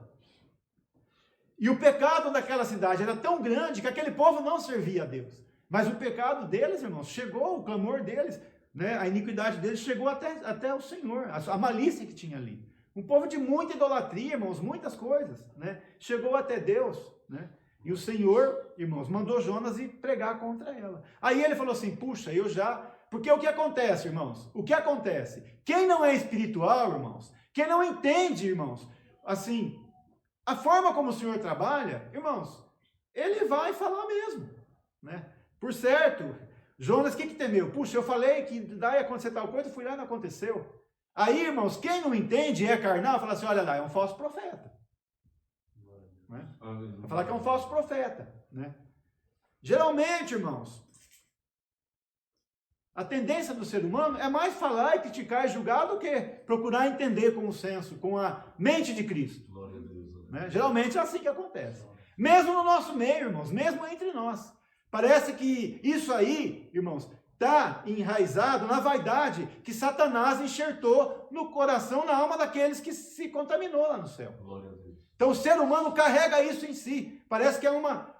E o pecado daquela cidade era tão grande que aquele povo não servia a Deus. Mas o pecado deles, irmãos, chegou, o clamor deles, né, a iniquidade deles chegou até o Senhor, a malícia que tinha ali. Um povo de muita idolatria, irmãos, muitas coisas, né, chegou até Deus, né, e o Senhor, irmãos, mandou Jonas ir pregar contra ela. Aí ele falou assim, puxa, eu já... Porque o que acontece, irmãos? O que acontece? Quem não é espiritual, irmãos, quem não entende, irmãos, assim, a forma como o Senhor trabalha, irmãos, ele vai falar mesmo, né? Por certo, Jonas, o que temeu? Puxa, eu falei que daí ia acontecer tal coisa, fui lá e não aconteceu. Aí, irmãos, quem não entende é carnal, fala assim, olha lá, é um falso profeta. Né? Vai falar que é um falso profeta, né? Geralmente, irmãos, a tendência do ser humano é mais falar e criticar e julgar do que procurar entender com o senso, com a mente de Cristo. né? Geralmente é assim que acontece. Mesmo no nosso meio, irmãos, mesmo entre nós. Parece que isso aí, irmãos, está enraizado na vaidade que Satanás enxertou no coração, na alma daqueles que se contaminou lá no céu. Glória a Deus. Então o ser humano carrega isso em si. Parece que é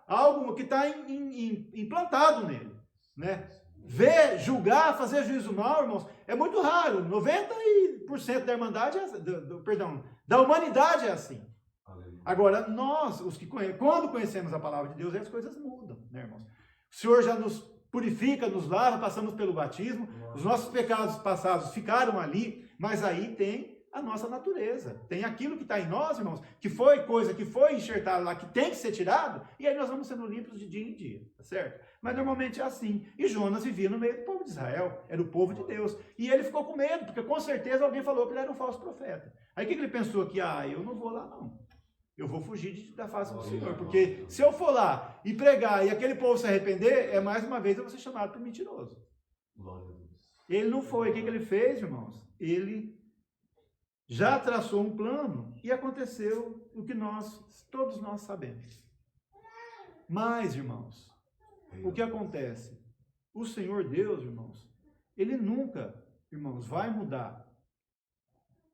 algo que está implantado nele, né? Ver, julgar, fazer juízo mal, irmãos, é muito raro. 90% da irmandade, da humanidade é assim. Aleluia. Agora, nós, quando conhecemos a palavra de Deus, as coisas mudam, né, irmãos? O Senhor já nos purifica, nos lava, passamos pelo batismo, os nossos pecados passados ficaram ali, mas aí tem a nossa natureza, tem aquilo que está em nós, irmãos, que foi enxertada lá, que tem que ser tirado, e aí nós vamos sendo limpos de dia em dia, tá certo? Mas normalmente é assim. E Jonas vivia no meio do povo de Israel, era o povo de Deus, e ele ficou com medo, porque com certeza alguém falou que ele era um falso profeta. Aí o que ele pensou? Que, eu não vou lá não. Eu vou fugir da face do Senhor, porque se eu for lá e pregar e aquele povo se arrepender, mais uma vez eu vou ser chamado por mentiroso. Glória a Deus. Ele não foi. O que ele fez, irmãos? Ele já traçou um plano e aconteceu o que todos nós sabemos. Mas, irmãos, o que acontece? O Senhor Deus, irmãos, Ele nunca, irmãos, vai mudar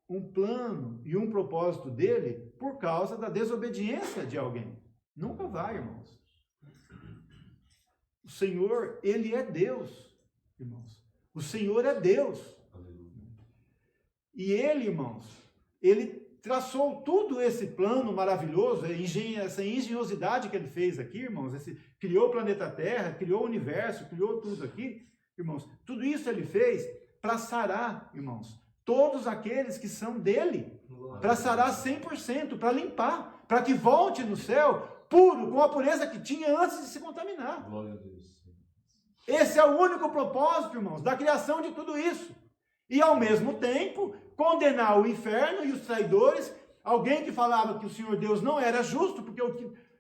um plano e um propósito dele por causa da desobediência de alguém. Nunca vai, irmãos. O Senhor, Ele é Deus, irmãos. O Senhor é Deus. E Ele, irmãos, Ele traçou tudo esse plano maravilhoso, essa engenhosidade que Ele fez aqui, irmãos, criou o planeta Terra, criou o universo, criou tudo aqui, irmãos. Tudo isso Ele fez para sarar, irmãos, todos aqueles que são dele, para sarar 100%, para limpar, para que volte no céu puro, com a pureza que tinha antes de se contaminar. Glória a Deus. Esse é o único propósito, irmãos, da criação de tudo isso. E ao mesmo tempo, condenar o inferno e os traidores, alguém que falava que o Senhor Deus não era justo, porque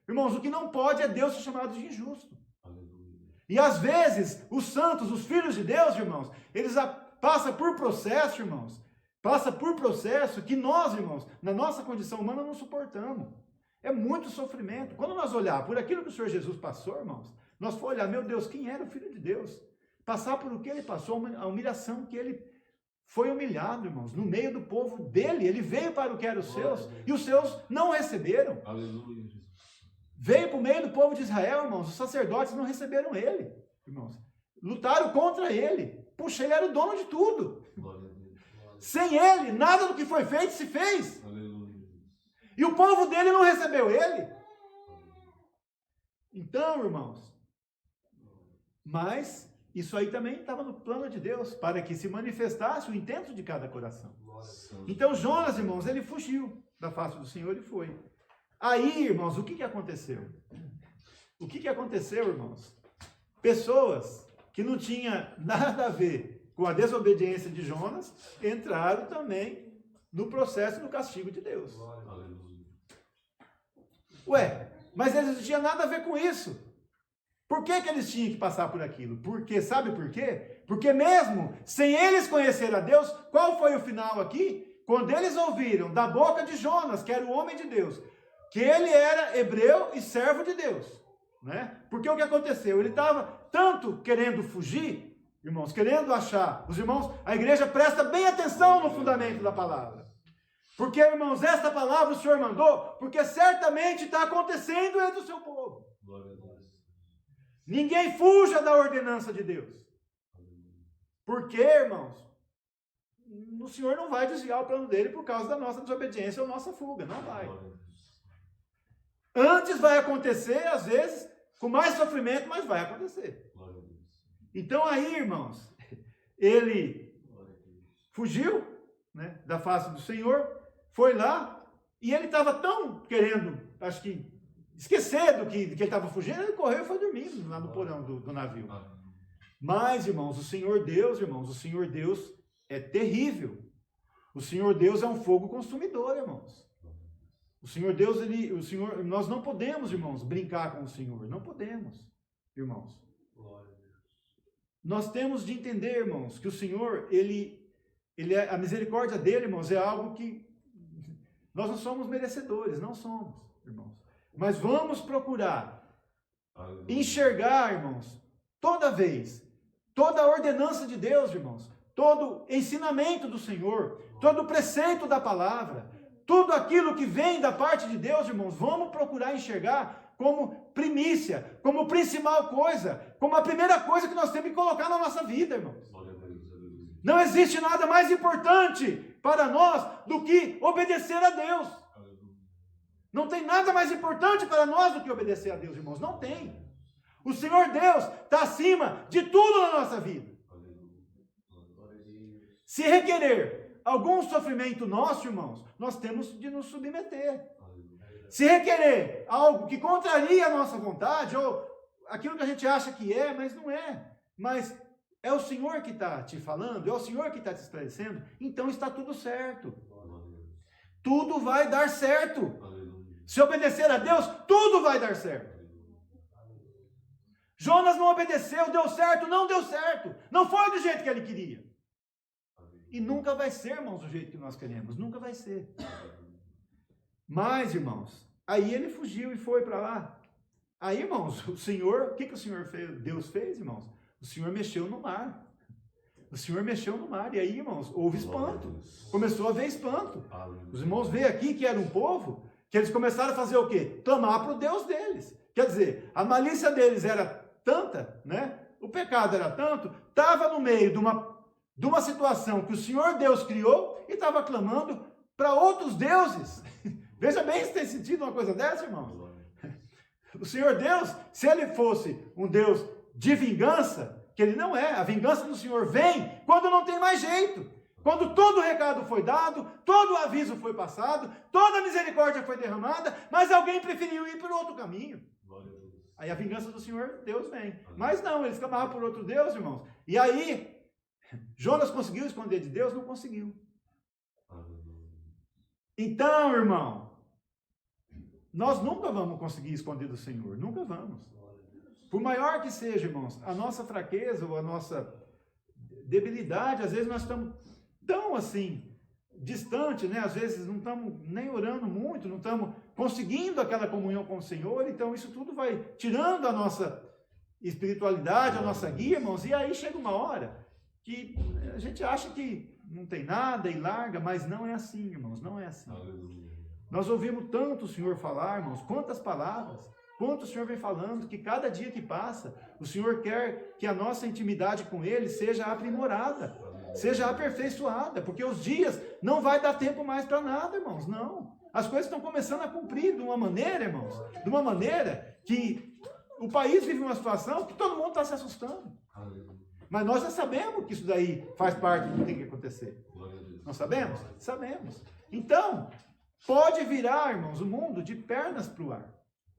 irmãos, o que não pode é Deus ser chamado de injusto. Aleluia. E às vezes, os santos, os filhos de Deus, irmãos, eles passa por processo, irmãos, que nós, irmãos, na nossa condição humana não suportamos. É muito sofrimento. Quando nós olhar por aquilo que o Senhor Jesus passou, irmãos, nós for olhar, meu Deus, quem era o Filho de Deus? Passar por o que ele passou, a humilhação que ele foi humilhado, irmãos, no meio do povo dele. Ele veio para o que eram os seus, e os seus não receberam. Aleluia, Jesus. Veio para o meio do povo de Israel, irmãos, os sacerdotes não receberam ele, irmãos. Lutaram contra ele. Puxa, ele era o dono de tudo. Glória a Deus. Sem ele, nada do que foi feito se fez. Aleluia. E o povo dele não recebeu ele. Então, irmãos, mas isso aí também estava no plano de Deus, para que se manifestasse o intento de cada coração. Então Jonas, irmãos, ele fugiu da face do Senhor e foi. Aí, irmãos, o que aconteceu? O que aconteceu, irmãos? Pessoas que não tinha nada a ver com a desobediência de Jonas, entraram também no processo do castigo de Deus. Ué, mas eles não tinham nada a ver com isso. Por que eles tinham que passar por aquilo? Porque, sabe por quê? Porque mesmo sem eles conhecer a Deus, qual foi o final aqui? Quando eles ouviram da boca de Jonas, que era o homem de Deus, que ele era hebreu e servo de Deus, né? Porque o que aconteceu? Ele estava tanto querendo fugir, irmãos, querendo achar. Os irmãos, a igreja presta bem atenção no fundamento da palavra. Porque, irmãos, esta palavra o Senhor mandou, porque certamente está acontecendo entre o seu povo. Glória a Deus. Ninguém fuja da ordenança de Deus. Porque, irmãos, o Senhor não vai desviar o plano dele por causa da nossa desobediência ou nossa fuga. Não vai. Antes vai acontecer, às vezes, com mais sofrimento, mas vai acontecer. Então aí, irmãos, ele fugiu, né, da face do Senhor, foi lá, e ele estava tão querendo, acho que, esquecer do que ele estava fugindo, ele correu e foi dormindo lá no porão do navio. Mas, irmãos, o Senhor Deus é terrível. O Senhor Deus é um fogo consumidor, irmãos. O Senhor Deus, nós não podemos, irmãos, brincar com o Senhor. Não podemos, irmãos. Nós temos de entender, irmãos, que o Senhor, a misericórdia dele, irmãos, é algo que Nós não somos merecedores, não somos, irmãos. Mas vamos procurar enxergar, irmãos, toda vez, toda a ordenança de Deus, irmãos, todo ensinamento do Senhor, todo preceito da palavra, tudo aquilo que vem da parte de Deus, irmãos, vamos procurar enxergar como primícia, como principal coisa, como a primeira coisa que nós temos que colocar na nossa vida, irmãos. Não existe nada mais importante para nós do que obedecer a Deus. Não tem nada mais importante para nós do que obedecer a Deus, irmãos. Não tem. O Senhor Deus está acima de tudo na nossa vida. Se requerer algum sofrimento nosso, irmãos, nós temos de nos submeter. Se requerer algo que contraria a nossa vontade, ou aquilo que a gente acha que é, mas não é, mas é o Senhor que está te falando, é o Senhor que está te esclarecendo, então está tudo certo. Tudo vai dar certo. Se obedecer a Deus, tudo vai dar certo. Jonas não obedeceu, deu certo, não deu certo. Não foi do jeito que ele queria. E nunca vai ser, irmãos, do jeito que nós queremos. Nunca vai ser. Mas, irmãos, aí ele fugiu e foi para lá. Aí, irmãos, o Senhor, o que o Senhor fez? Deus fez, irmãos? O Senhor mexeu no mar. O Senhor mexeu no mar. E aí, irmãos, houve espanto. Começou a haver espanto. Os irmãos veem aqui que era um povo que eles começaram a fazer o quê? Clamar para o Deus deles. Quer dizer, a malícia deles era tanta, né? O pecado era tanto, estava no meio de uma situação que o Senhor Deus criou e estava clamando para outros deuses. Veja bem se tem sentido uma coisa dessa, irmãos. O Senhor Deus, se ele fosse um Deus de vingança, que ele não é, a vingança do Senhor vem quando não tem mais jeito. Quando todo o recado foi dado, todo o aviso foi passado, toda a misericórdia foi derramada, mas alguém preferiu ir por outro caminho. Aí a vingança do Senhor Deus vem. Mas não, eles clamavam por outro Deus, irmãos. E aí, Jonas conseguiu esconder de Deus? Não conseguiu. Então, irmão, nós nunca vamos conseguir esconder do Senhor. Nunca vamos. Por maior que seja, irmãos, a nossa fraqueza ou a nossa debilidade, às vezes nós estamos tão assim, distante, né? Às vezes não estamos nem orando muito, não estamos conseguindo aquela comunhão com o Senhor, então isso tudo vai tirando a nossa espiritualidade, a nossa guia, irmãos, e aí chega uma hora que a gente acha que não tem nada e larga, mas não é assim, irmãos, não é assim. Nós ouvimos tanto o Senhor falar, irmãos, quantas palavras, quanto o Senhor vem falando, que cada dia que passa, o Senhor quer que a nossa intimidade com Ele seja aprimorada, seja aperfeiçoada, porque os dias não vai dar tempo mais para nada, irmãos, não. As coisas estão começando a cumprir de uma maneira, irmãos, de uma maneira que o país vive uma situação que todo mundo está se assustando. Mas nós já sabemos que isso daí faz parte do que tem que acontecer. Não sabemos? Sabemos. Então, pode virar, irmãos, o mundo de pernas para o ar.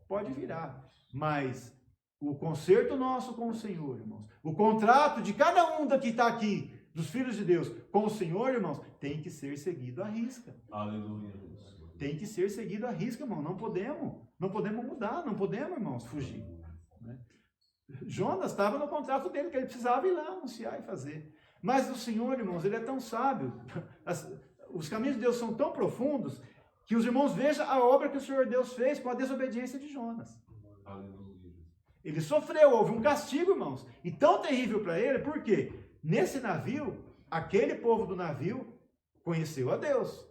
Pode virar. Mas o conserto nosso com o Senhor, irmãos, o contrato de cada um que está aqui, dos filhos de Deus, com o Senhor, irmãos, tem que ser seguido à risca. Aleluia. Tem que ser seguido à risca, irmão. Não podemos mudar, não podemos, irmãos, fugir. Né? Jonas estava no contrato dele, que ele precisava ir lá anunciar e fazer. Mas o Senhor, irmãos, ele é tão sábio, os caminhos de Deus são tão profundos, que os irmãos vejam a obra que o Senhor Deus fez com a desobediência de Jonas. Aleluia. Ele sofreu, houve um castigo, irmãos, e tão terrível para ele, porque nesse navio, aquele povo do navio conheceu a Deus.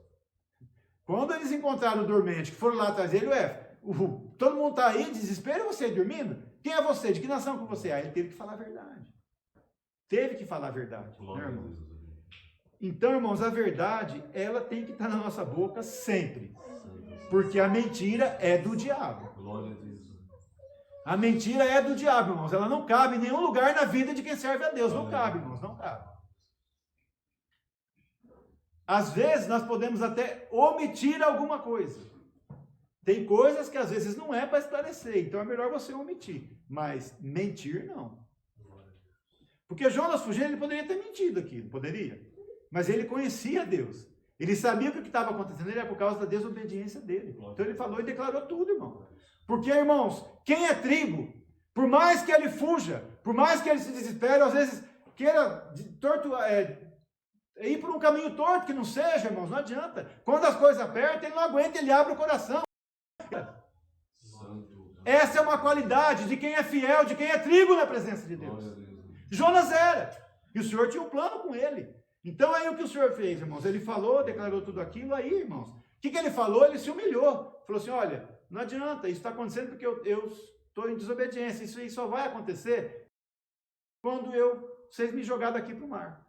Quando eles encontraram o dormente, que foram lá atrás dele, todo mundo está aí, desespero, você aí dormindo? Quem é você? De que nação que você é? Aí ele teve que falar a verdade. Teve que falar a verdade, né, irmãos? Então, irmãos, a verdade, ela tem que estar na nossa boca sempre. Porque a mentira é do diabo. Glória a Deus. A mentira é do diabo, irmãos. Ela não cabe em nenhum lugar na vida de quem serve a Deus. Não cabe, irmãos, não cabe. Às vezes, nós podemos até omitir alguma coisa. Tem coisas que às vezes não é para esclarecer, então é melhor você omitir. Mas mentir, não. Porque Jonas fugindo, ele poderia ter mentido aqui, não poderia? Mas ele conhecia Deus. Ele sabia que o que estava acontecendo era por causa da desobediência dele. Então ele falou e declarou tudo, irmão. Porque, irmãos, quem é trigo, por mais que ele fuja, por mais que ele se desespere, às vezes queira ir por um caminho torto, que não seja, irmãos, não adianta. Quando as coisas apertam, ele não aguenta, ele abre o coração. Santo. Essa é uma qualidade de quem é fiel, de quem é trigo na presença de Deus. Glória a Deus. Jonas era. E o Senhor tinha um plano com ele. Então aí o que o Senhor fez, irmãos? Ele falou, declarou tudo aquilo, aí, irmãos. O que ele falou? Ele se humilhou. Falou assim, olha, não adianta, isso está acontecendo porque eu estou em desobediência. Isso aí só vai acontecer quando vocês me jogarem daqui para o mar.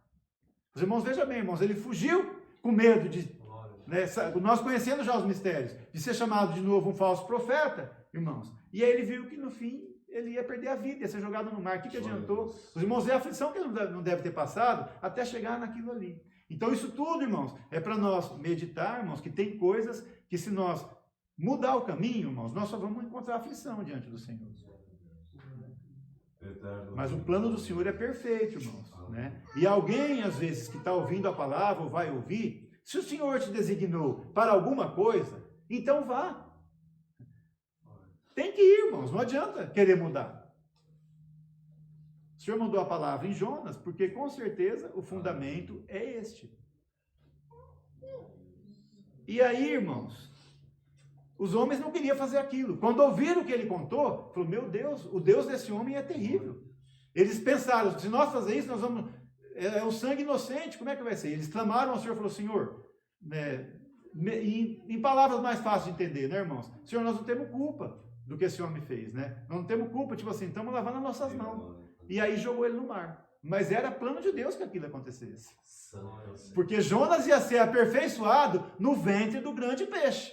Os irmãos, vejam bem, irmãos, ele fugiu com medo de... Né, nós conhecendo já os mistérios, de ser chamado de novo um falso profeta, irmãos. E aí ele viu que no fim ele ia perder a vida, ia ser jogado no mar. O que adiantou? Os irmãos veem a aflição que ele não deve ter passado até chegar naquilo ali. Então isso tudo, irmãos, é para nós meditar, irmãos, que tem coisas que se nós mudar o caminho, irmãos, nós só vamos encontrar aflição diante do Senhor. Mas o plano do Senhor é perfeito, irmãos. Né? E alguém, às vezes, que está ouvindo a palavra ou vai ouvir, se o Senhor te designou para alguma coisa, então vá. Tem que ir, irmãos, não adianta querer mudar. O Senhor mandou a palavra em Jonas, porque com certeza o fundamento é este. E aí, irmãos, os homens não queriam fazer aquilo. Quando ouviram o que ele contou, falou, meu Deus, o Deus desse homem é terrível. Eles pensaram, se nós fazer isso, nós vamos... É um sangue inocente, como é que vai ser? Eles clamaram ao Senhor e falaram, Senhor, né, em palavras mais fáceis de entender, né, irmãos? Senhor, nós não temos culpa do que esse homem fez, né? Nós não temos culpa, tipo assim, estamos lavando as nossas mãos. E aí jogou ele no mar. Mas era plano de Deus que aquilo acontecesse. Porque Jonas ia ser aperfeiçoado no ventre do grande peixe.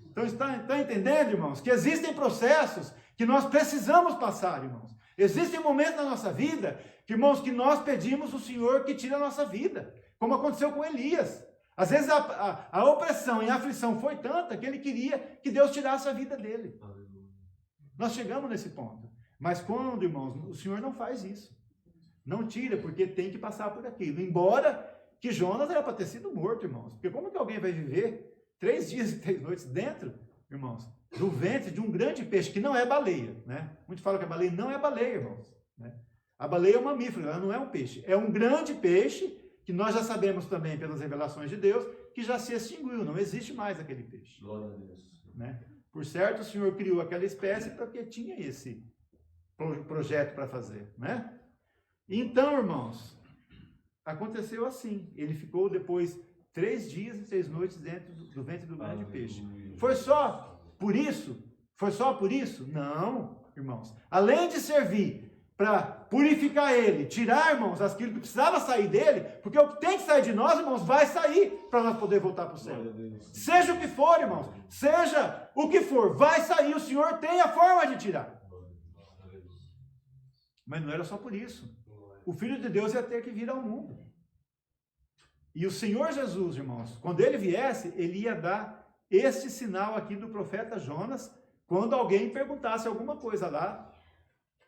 Então está entendendo, irmãos? Que existem processos que nós precisamos passar, irmãos. Existem momentos na nossa vida, irmãos, que nós pedimos o Senhor que tire a nossa vida. Como aconteceu com Elias. Às vezes a opressão e a aflição foi tanta que ele queria que Deus tirasse a vida dele. Nós chegamos nesse ponto. Mas quando, irmãos, o Senhor não faz isso. Não tira, porque tem que passar por aquilo. Embora que Jonas era para ter sido morto, irmãos. Porque como que alguém vai viver 3 dias e 3 noites dentro, irmãos, do ventre de um grande peixe, que não é baleia, né? Muitos falam que a baleia não é baleia, irmãos. Né? A baleia é um mamífero, ela não é um peixe. É um grande peixe, que nós já sabemos também pelas revelações de Deus, que já se extinguiu, não existe mais aquele peixe. Glória a Deus. Né? Por certo, o Senhor criou aquela espécie porque tinha esse projeto para fazer, né? Então, irmãos, aconteceu assim. Ele ficou depois 3 dias e 3 noites dentro do ventre do grande peixe. Foi só por isso? Foi só por isso? Não, irmãos. Além de servir para purificar ele, tirar, irmãos, aquilo que precisava sair dele, porque o que tem que sair de nós, irmãos, vai sair para nós poder voltar para o céu. Seja o que for, irmãos, seja o que for, vai sair, o Senhor tem a forma de tirar. Mas não era só por isso. O Filho de Deus ia ter que vir ao mundo. E o Senhor Jesus, irmãos, quando ele viesse, ele ia dar este sinal aqui do profeta Jonas, quando alguém perguntasse alguma coisa lá,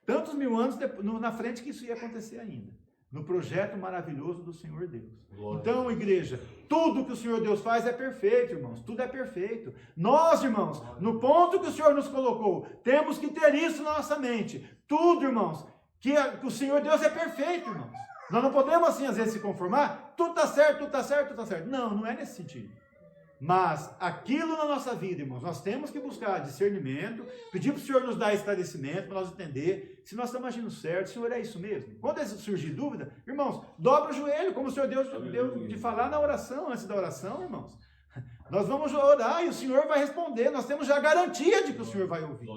tantos mil anos na frente que isso ia acontecer ainda. No projeto maravilhoso do Senhor Deus. Então, igreja, tudo que o Senhor Deus faz é perfeito, irmãos. Tudo é perfeito. Nós, irmãos, no ponto que o Senhor nos colocou, temos que ter isso na nossa mente. Tudo, irmãos, que o Senhor Deus é perfeito, irmãos. Nós não podemos, assim, às vezes, se conformar. Tudo está certo, tudo está certo, tudo está certo. Não, não é nesse sentido. Mas aquilo na nossa vida, irmãos, nós temos que buscar discernimento, pedir para o Senhor nos dar esclarecimento, para nós entender se nós estamos agindo certo, Senhor, é isso mesmo? Quando surgir dúvida, irmãos, dobra o joelho, como o Senhor Deus deu de falar na oração, antes da oração, irmãos. Nós vamos orar e o Senhor vai responder, nós temos já a garantia de que o Senhor vai ouvir.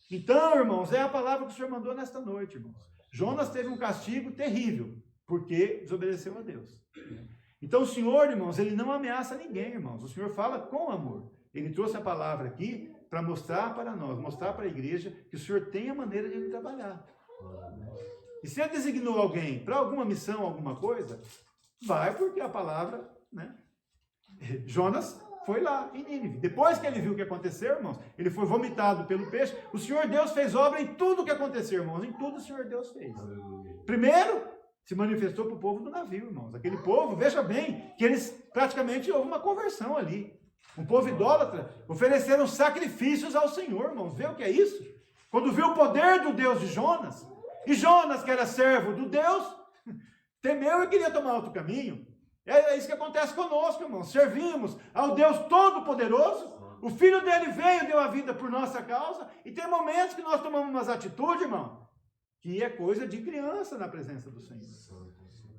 Então, irmãos, é a palavra que o Senhor mandou nesta noite, irmãos. Jonas teve um castigo terrível, porque desobedeceu a Deus. Então o Senhor, irmãos, ele não ameaça ninguém, irmãos. O Senhor fala com amor. Ele trouxe a palavra aqui para mostrar para nós, mostrar para a igreja que o Senhor tem a maneira de ele trabalhar. E se ele designou alguém para alguma missão, alguma coisa, vai porque a palavra, né? Jonas foi lá em Nínive. Depois que ele viu o que aconteceu, irmãos, ele foi vomitado pelo peixe. O Senhor Deus fez obra em tudo o que aconteceu, irmãos. Em tudo o Senhor Deus fez. Primeiro, se manifestou para o povo do navio, irmãos. Aquele povo, veja bem, que eles praticamente houve uma conversão ali. Um povo idólatra, ofereceram sacrifícios ao Senhor, irmãos. Vê o que é isso? Quando viu o poder do Deus de Jonas, e Jonas, que era servo do Deus, temeu e queria tomar outro caminho. É isso que acontece conosco, irmãos. Servimos ao Deus Todo-Poderoso. O Filho dele veio, deu a vida por nossa causa. E tem momentos que nós tomamos umas atitudes, irmão, que é coisa de criança na presença do Senhor.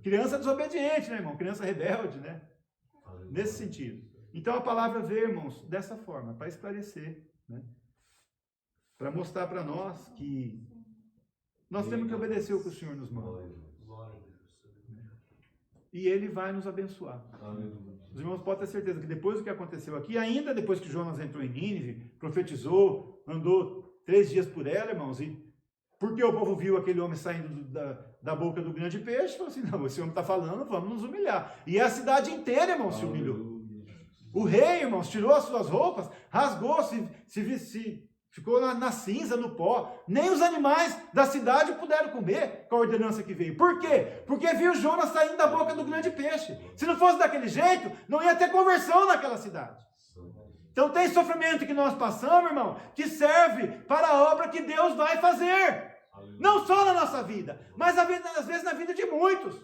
Criança desobediente, né, irmão? Criança rebelde, né? Nesse sentido. Então a palavra veio, irmãos, dessa forma, para esclarecer, né? Para mostrar para nós que nós temos que obedecer o que o Senhor nos manda. E Ele vai nos abençoar. Os irmãos podem ter certeza que depois do que aconteceu aqui, ainda depois que Jonas entrou em Nínive, profetizou, andou 3 dias por ela, irmãos, e porque o povo viu aquele homem saindo da boca do grande peixe, falou assim, não, esse homem está falando, vamos nos humilhar. E a cidade inteira, irmãos, se humilhou. O rei, irmãos, tirou as suas roupas, rasgou, ficou na cinza, no pó. Nem os animais da cidade puderam comer com a ordenança que veio. Por quê? Porque viu Jonas saindo da boca do grande peixe. Se não fosse daquele jeito, não ia ter conversão naquela cidade. Então tem sofrimento que nós passamos, irmão, que serve para a obra que Deus vai fazer. Não só na nossa vida, mas às vezes na vida de muitos.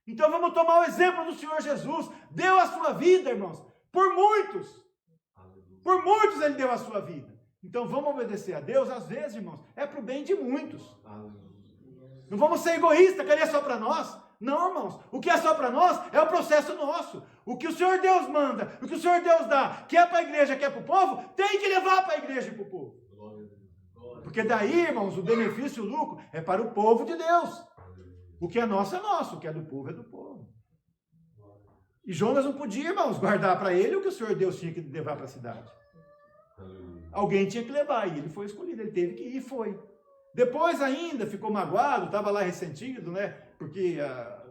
Então vamos tomar o exemplo do Senhor Jesus. Deu a sua vida, irmãos, por muitos. Por muitos Ele deu a sua vida. Então vamos obedecer a Deus, às vezes, irmãos, é para o bem de muitos. Não vamos ser egoístas, querer só para nós. Não, irmãos, o que é só para nós é o processo nosso. O que o Senhor Deus manda, o que o Senhor Deus dá, que é para a igreja, que é para o povo, tem que levar para a igreja e para o povo. Porque daí, irmãos, o benefício e o lucro é para o povo de Deus. O que é nosso é nosso, o que é do povo é do povo. E Jonas não podia, irmãos, guardar para ele o que o Senhor Deus tinha que levar para a cidade. Alguém tinha que levar, e ele foi escolhido, ele teve que ir e foi. Depois ainda ficou magoado, estava lá ressentido, né? Porque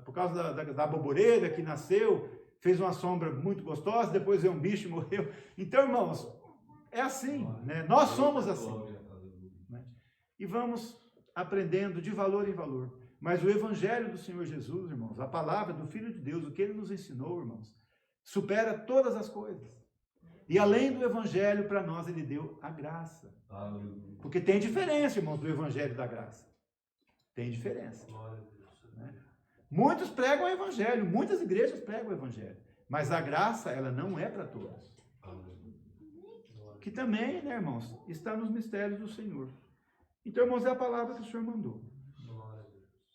por causa da boboreira que nasceu, fez uma sombra muito gostosa, depois veio um bicho e morreu. Então, irmãos, é assim, né? Nós somos assim. Né? E vamos aprendendo de valor em valor. Mas o Evangelho do Senhor Jesus, irmãos, a palavra do Filho de Deus, o que Ele nos ensinou, irmãos, supera todas as coisas. E além do Evangelho, para nós, Ele deu a graça. Porque tem diferença, irmãos, do Evangelho e da graça. Tem diferença. Né? Muitos pregam o Evangelho, muitas igrejas pregam o Evangelho. Mas a graça, ela não é para todos. Que também, né, irmãos, está nos mistérios do Senhor. Então, irmãos, é a palavra que o Senhor mandou.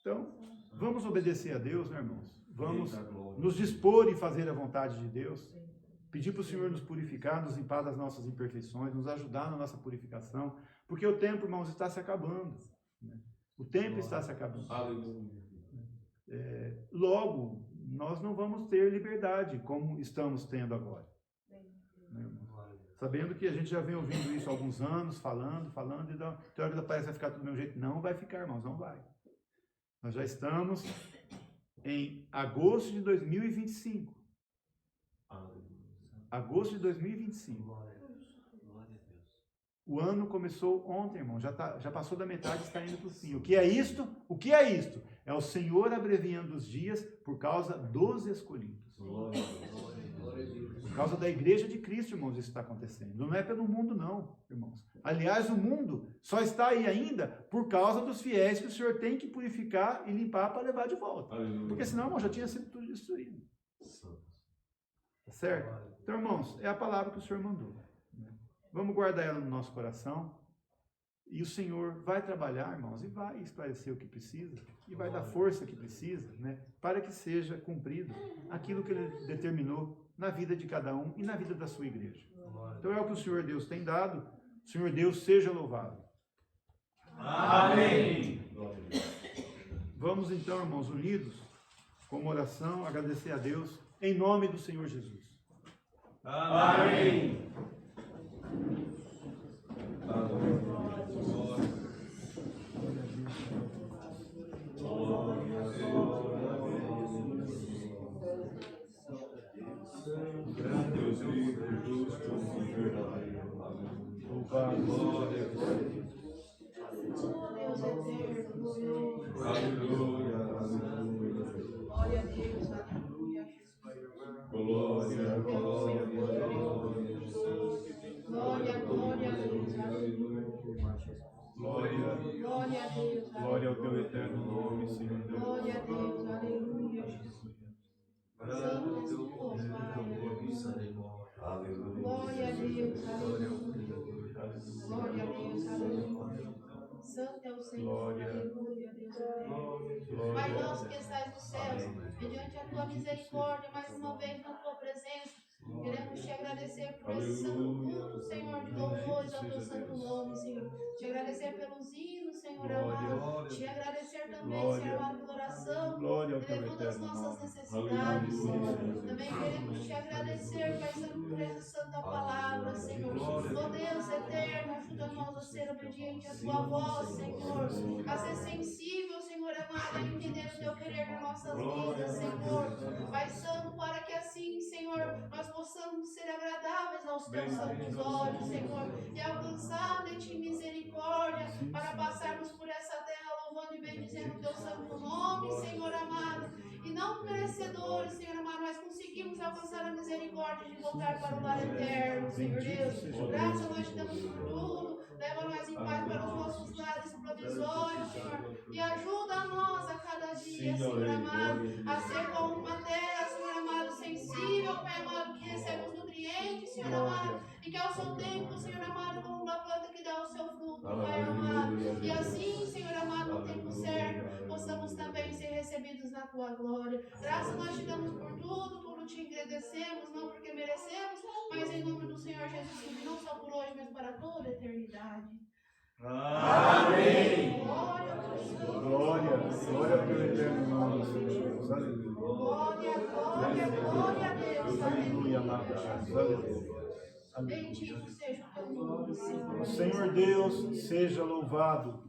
Então, vamos obedecer a Deus, né, irmãos? Vamos nos dispor em fazer a vontade de Deus. Pedir para o Senhor nos purificar, nos limpar das nossas imperfeições, nos ajudar na nossa purificação. Porque o tempo, irmãos, está se acabando. Né? O tempo está se acabando. Logo, nós não vamos ter liberdade como estamos tendo agora. Né, sabendo que a gente já vem ouvindo isso há alguns anos, falando, e da teoria parece que vai ficar tudo do mesmo jeito. Não vai ficar, irmãos, não vai. Nós já estamos em agosto de 2025. Agosto de 2025. O ano começou ontem, irmão. Já passou da metade e está indo para o fim. O que é isto? O que é isto? É o Senhor abreviando os dias por causa dos escolhidos. Por causa da igreja de Cristo, irmãos, isso está acontecendo. Não é pelo mundo, não, irmãos. Aliás, o mundo só está aí ainda por causa dos fiéis que o Senhor tem que purificar e limpar para levar de volta. Porque senão, irmão, já tinha sido tudo destruído. Tá certo? Então, irmãos, é a palavra que o Senhor mandou. Né? Vamos guardar ela no nosso coração. E o Senhor vai trabalhar, irmãos, e vai esclarecer o que precisa. E vai dar força que precisa, né? Para que seja cumprido aquilo que Ele determinou na vida de cada um e na vida da sua igreja. Então é o que o Senhor Deus tem dado. O Senhor Deus seja louvado. Amém. Vamos então, irmãos, unidos, com uma oração, agradecer a Deus, em nome do Senhor Jesus. Amém. Deus livre, justo e verdadeiro. Louvado seja Deus. Aleluia, aleluia. Glória a Deus, aleluia. Glória, glória, glória, Jesus. Santo és tu, ó Pai. Glória a Deus, aleluia. Glória a Deus, aleluia. Santo é o Senhor, aleluia, Deus eterno. Pai nosso que estás nos céus, mediante a tua misericórdia, mais uma vez na tua presença, queremos te agradecer por esse santo culto, Senhor, de louvores ao teu santo nome, Senhor. Te agradecer pelos hinos, Senhor amado. Te agradecer também, Senhor amado, pela oração, elevando as nossas necessidades, Senhor. Também queremos te agradecer, Pai Santo, por essa santa palavra, Senhor. Ó Deus eterno, ajuda-nos a ser obediente à tua voz, Senhor. A ser sensível, Senhor amado, a entender o teu querer nas nossas vidas, Senhor. Pai Santo, para que assim, Senhor, nós possamos ser agradáveis aos teus santos olhos, Senhor, e alcançar de ti misericórdia para passarmos por essa terra louvando e bendizendo o teu santo nome, Senhor amado, e não merecedores, Senhor amado, mas conseguimos alcançar a misericórdia de voltar para o lar eterno, Senhor Deus. Graças nós te damos por tudo, leva nós em paz para os nossos lares provisórios, Senhor, e ajuda a nós a cada dia, Senhor amado, a ser como uma terra, Senhor amado, sensível, Pai amado, que recebe os nutrientes, Senhor amado, e que ao seu tempo, Senhor amado, como uma planta que dá o seu fruto, Pai amado, e assim, Senhor amado, no tempo certo, possamos também ser recebidos na tua glória. Graças nós te damos por tudo te agradecemos, não porque merecemos, mas em nome do Senhor Jesus Cristo, não só por hoje, mas para toda a eternidade. Amém. Glória ao Senhor. Glória pelo eterno nome, Senhor Deus. Aleluia. Glória a Deus. Aleluia, amado Jesus. Aleluia. Bendito seja o teu nome, Senhor. O Senhor Deus seja louvado.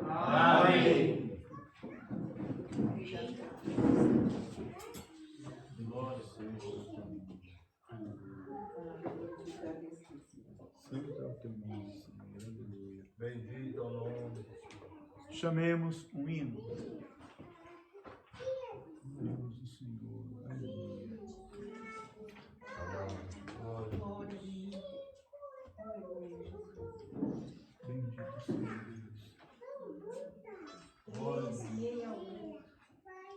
Amém. Glória seja. Santo é o teu nome, Senhor. Aleluia. Bendito é o nome. Chamemos um hino. Deus do Senhor. Aleluia. Bendito Senhor Deus.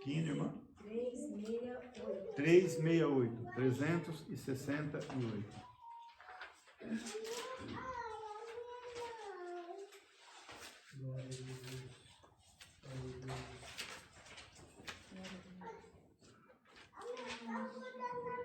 Que hino, irmã? 368. 368. Não duvidemos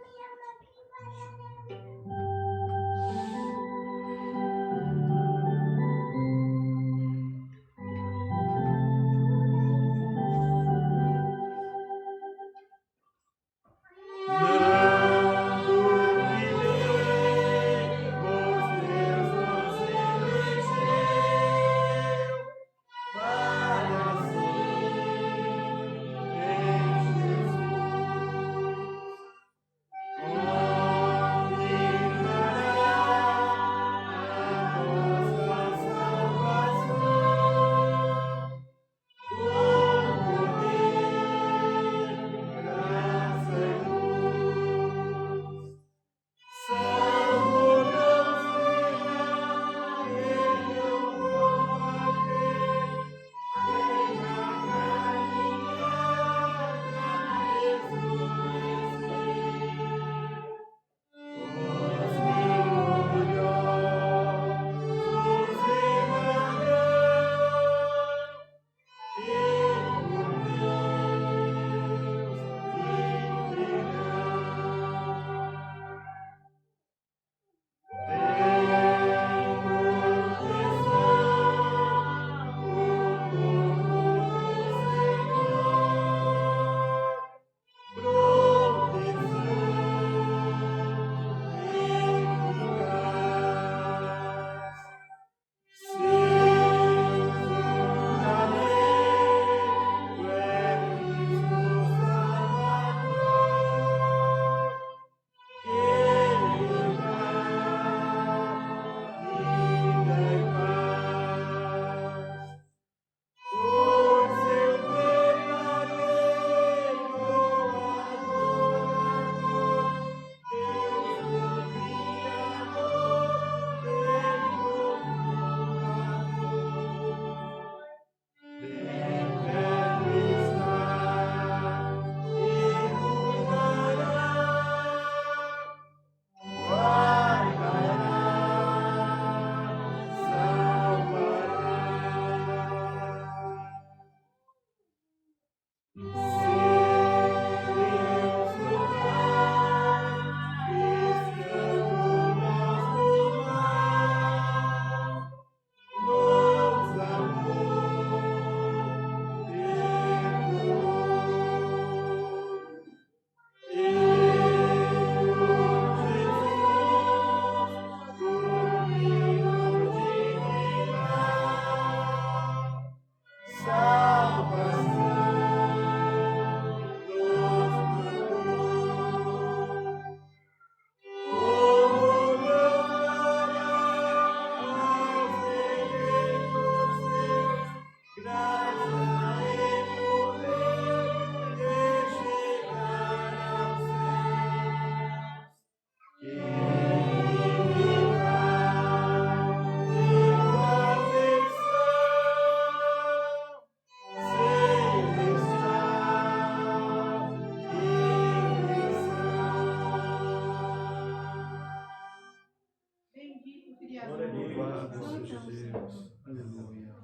Bendito Glória a Criador. Deus. Louvado Santo é o seja Senhor. Deus. Aleluia.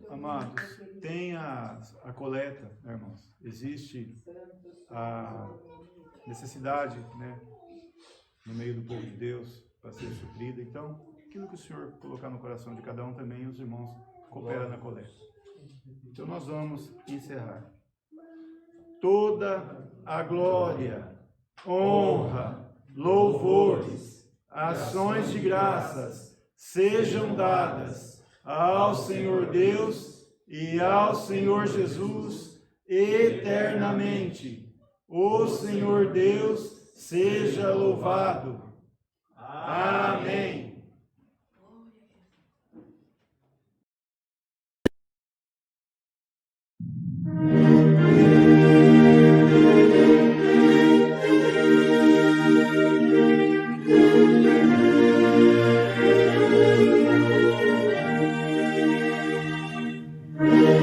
Amados, Amados, tem a coleta, né, irmãos? Existe a necessidade, né, no meio do povo de Deus para ser suprida. Então, aquilo que o Senhor colocar no coração de cada um também, os irmãos cooperam na coleta. Então, nós vamos encerrar. Toda a glória, honra, louvores, ações de graças sejam dadas ao Senhor Deus e ao Senhor Jesus eternamente. O Senhor Deus seja louvado. Amém. Amém.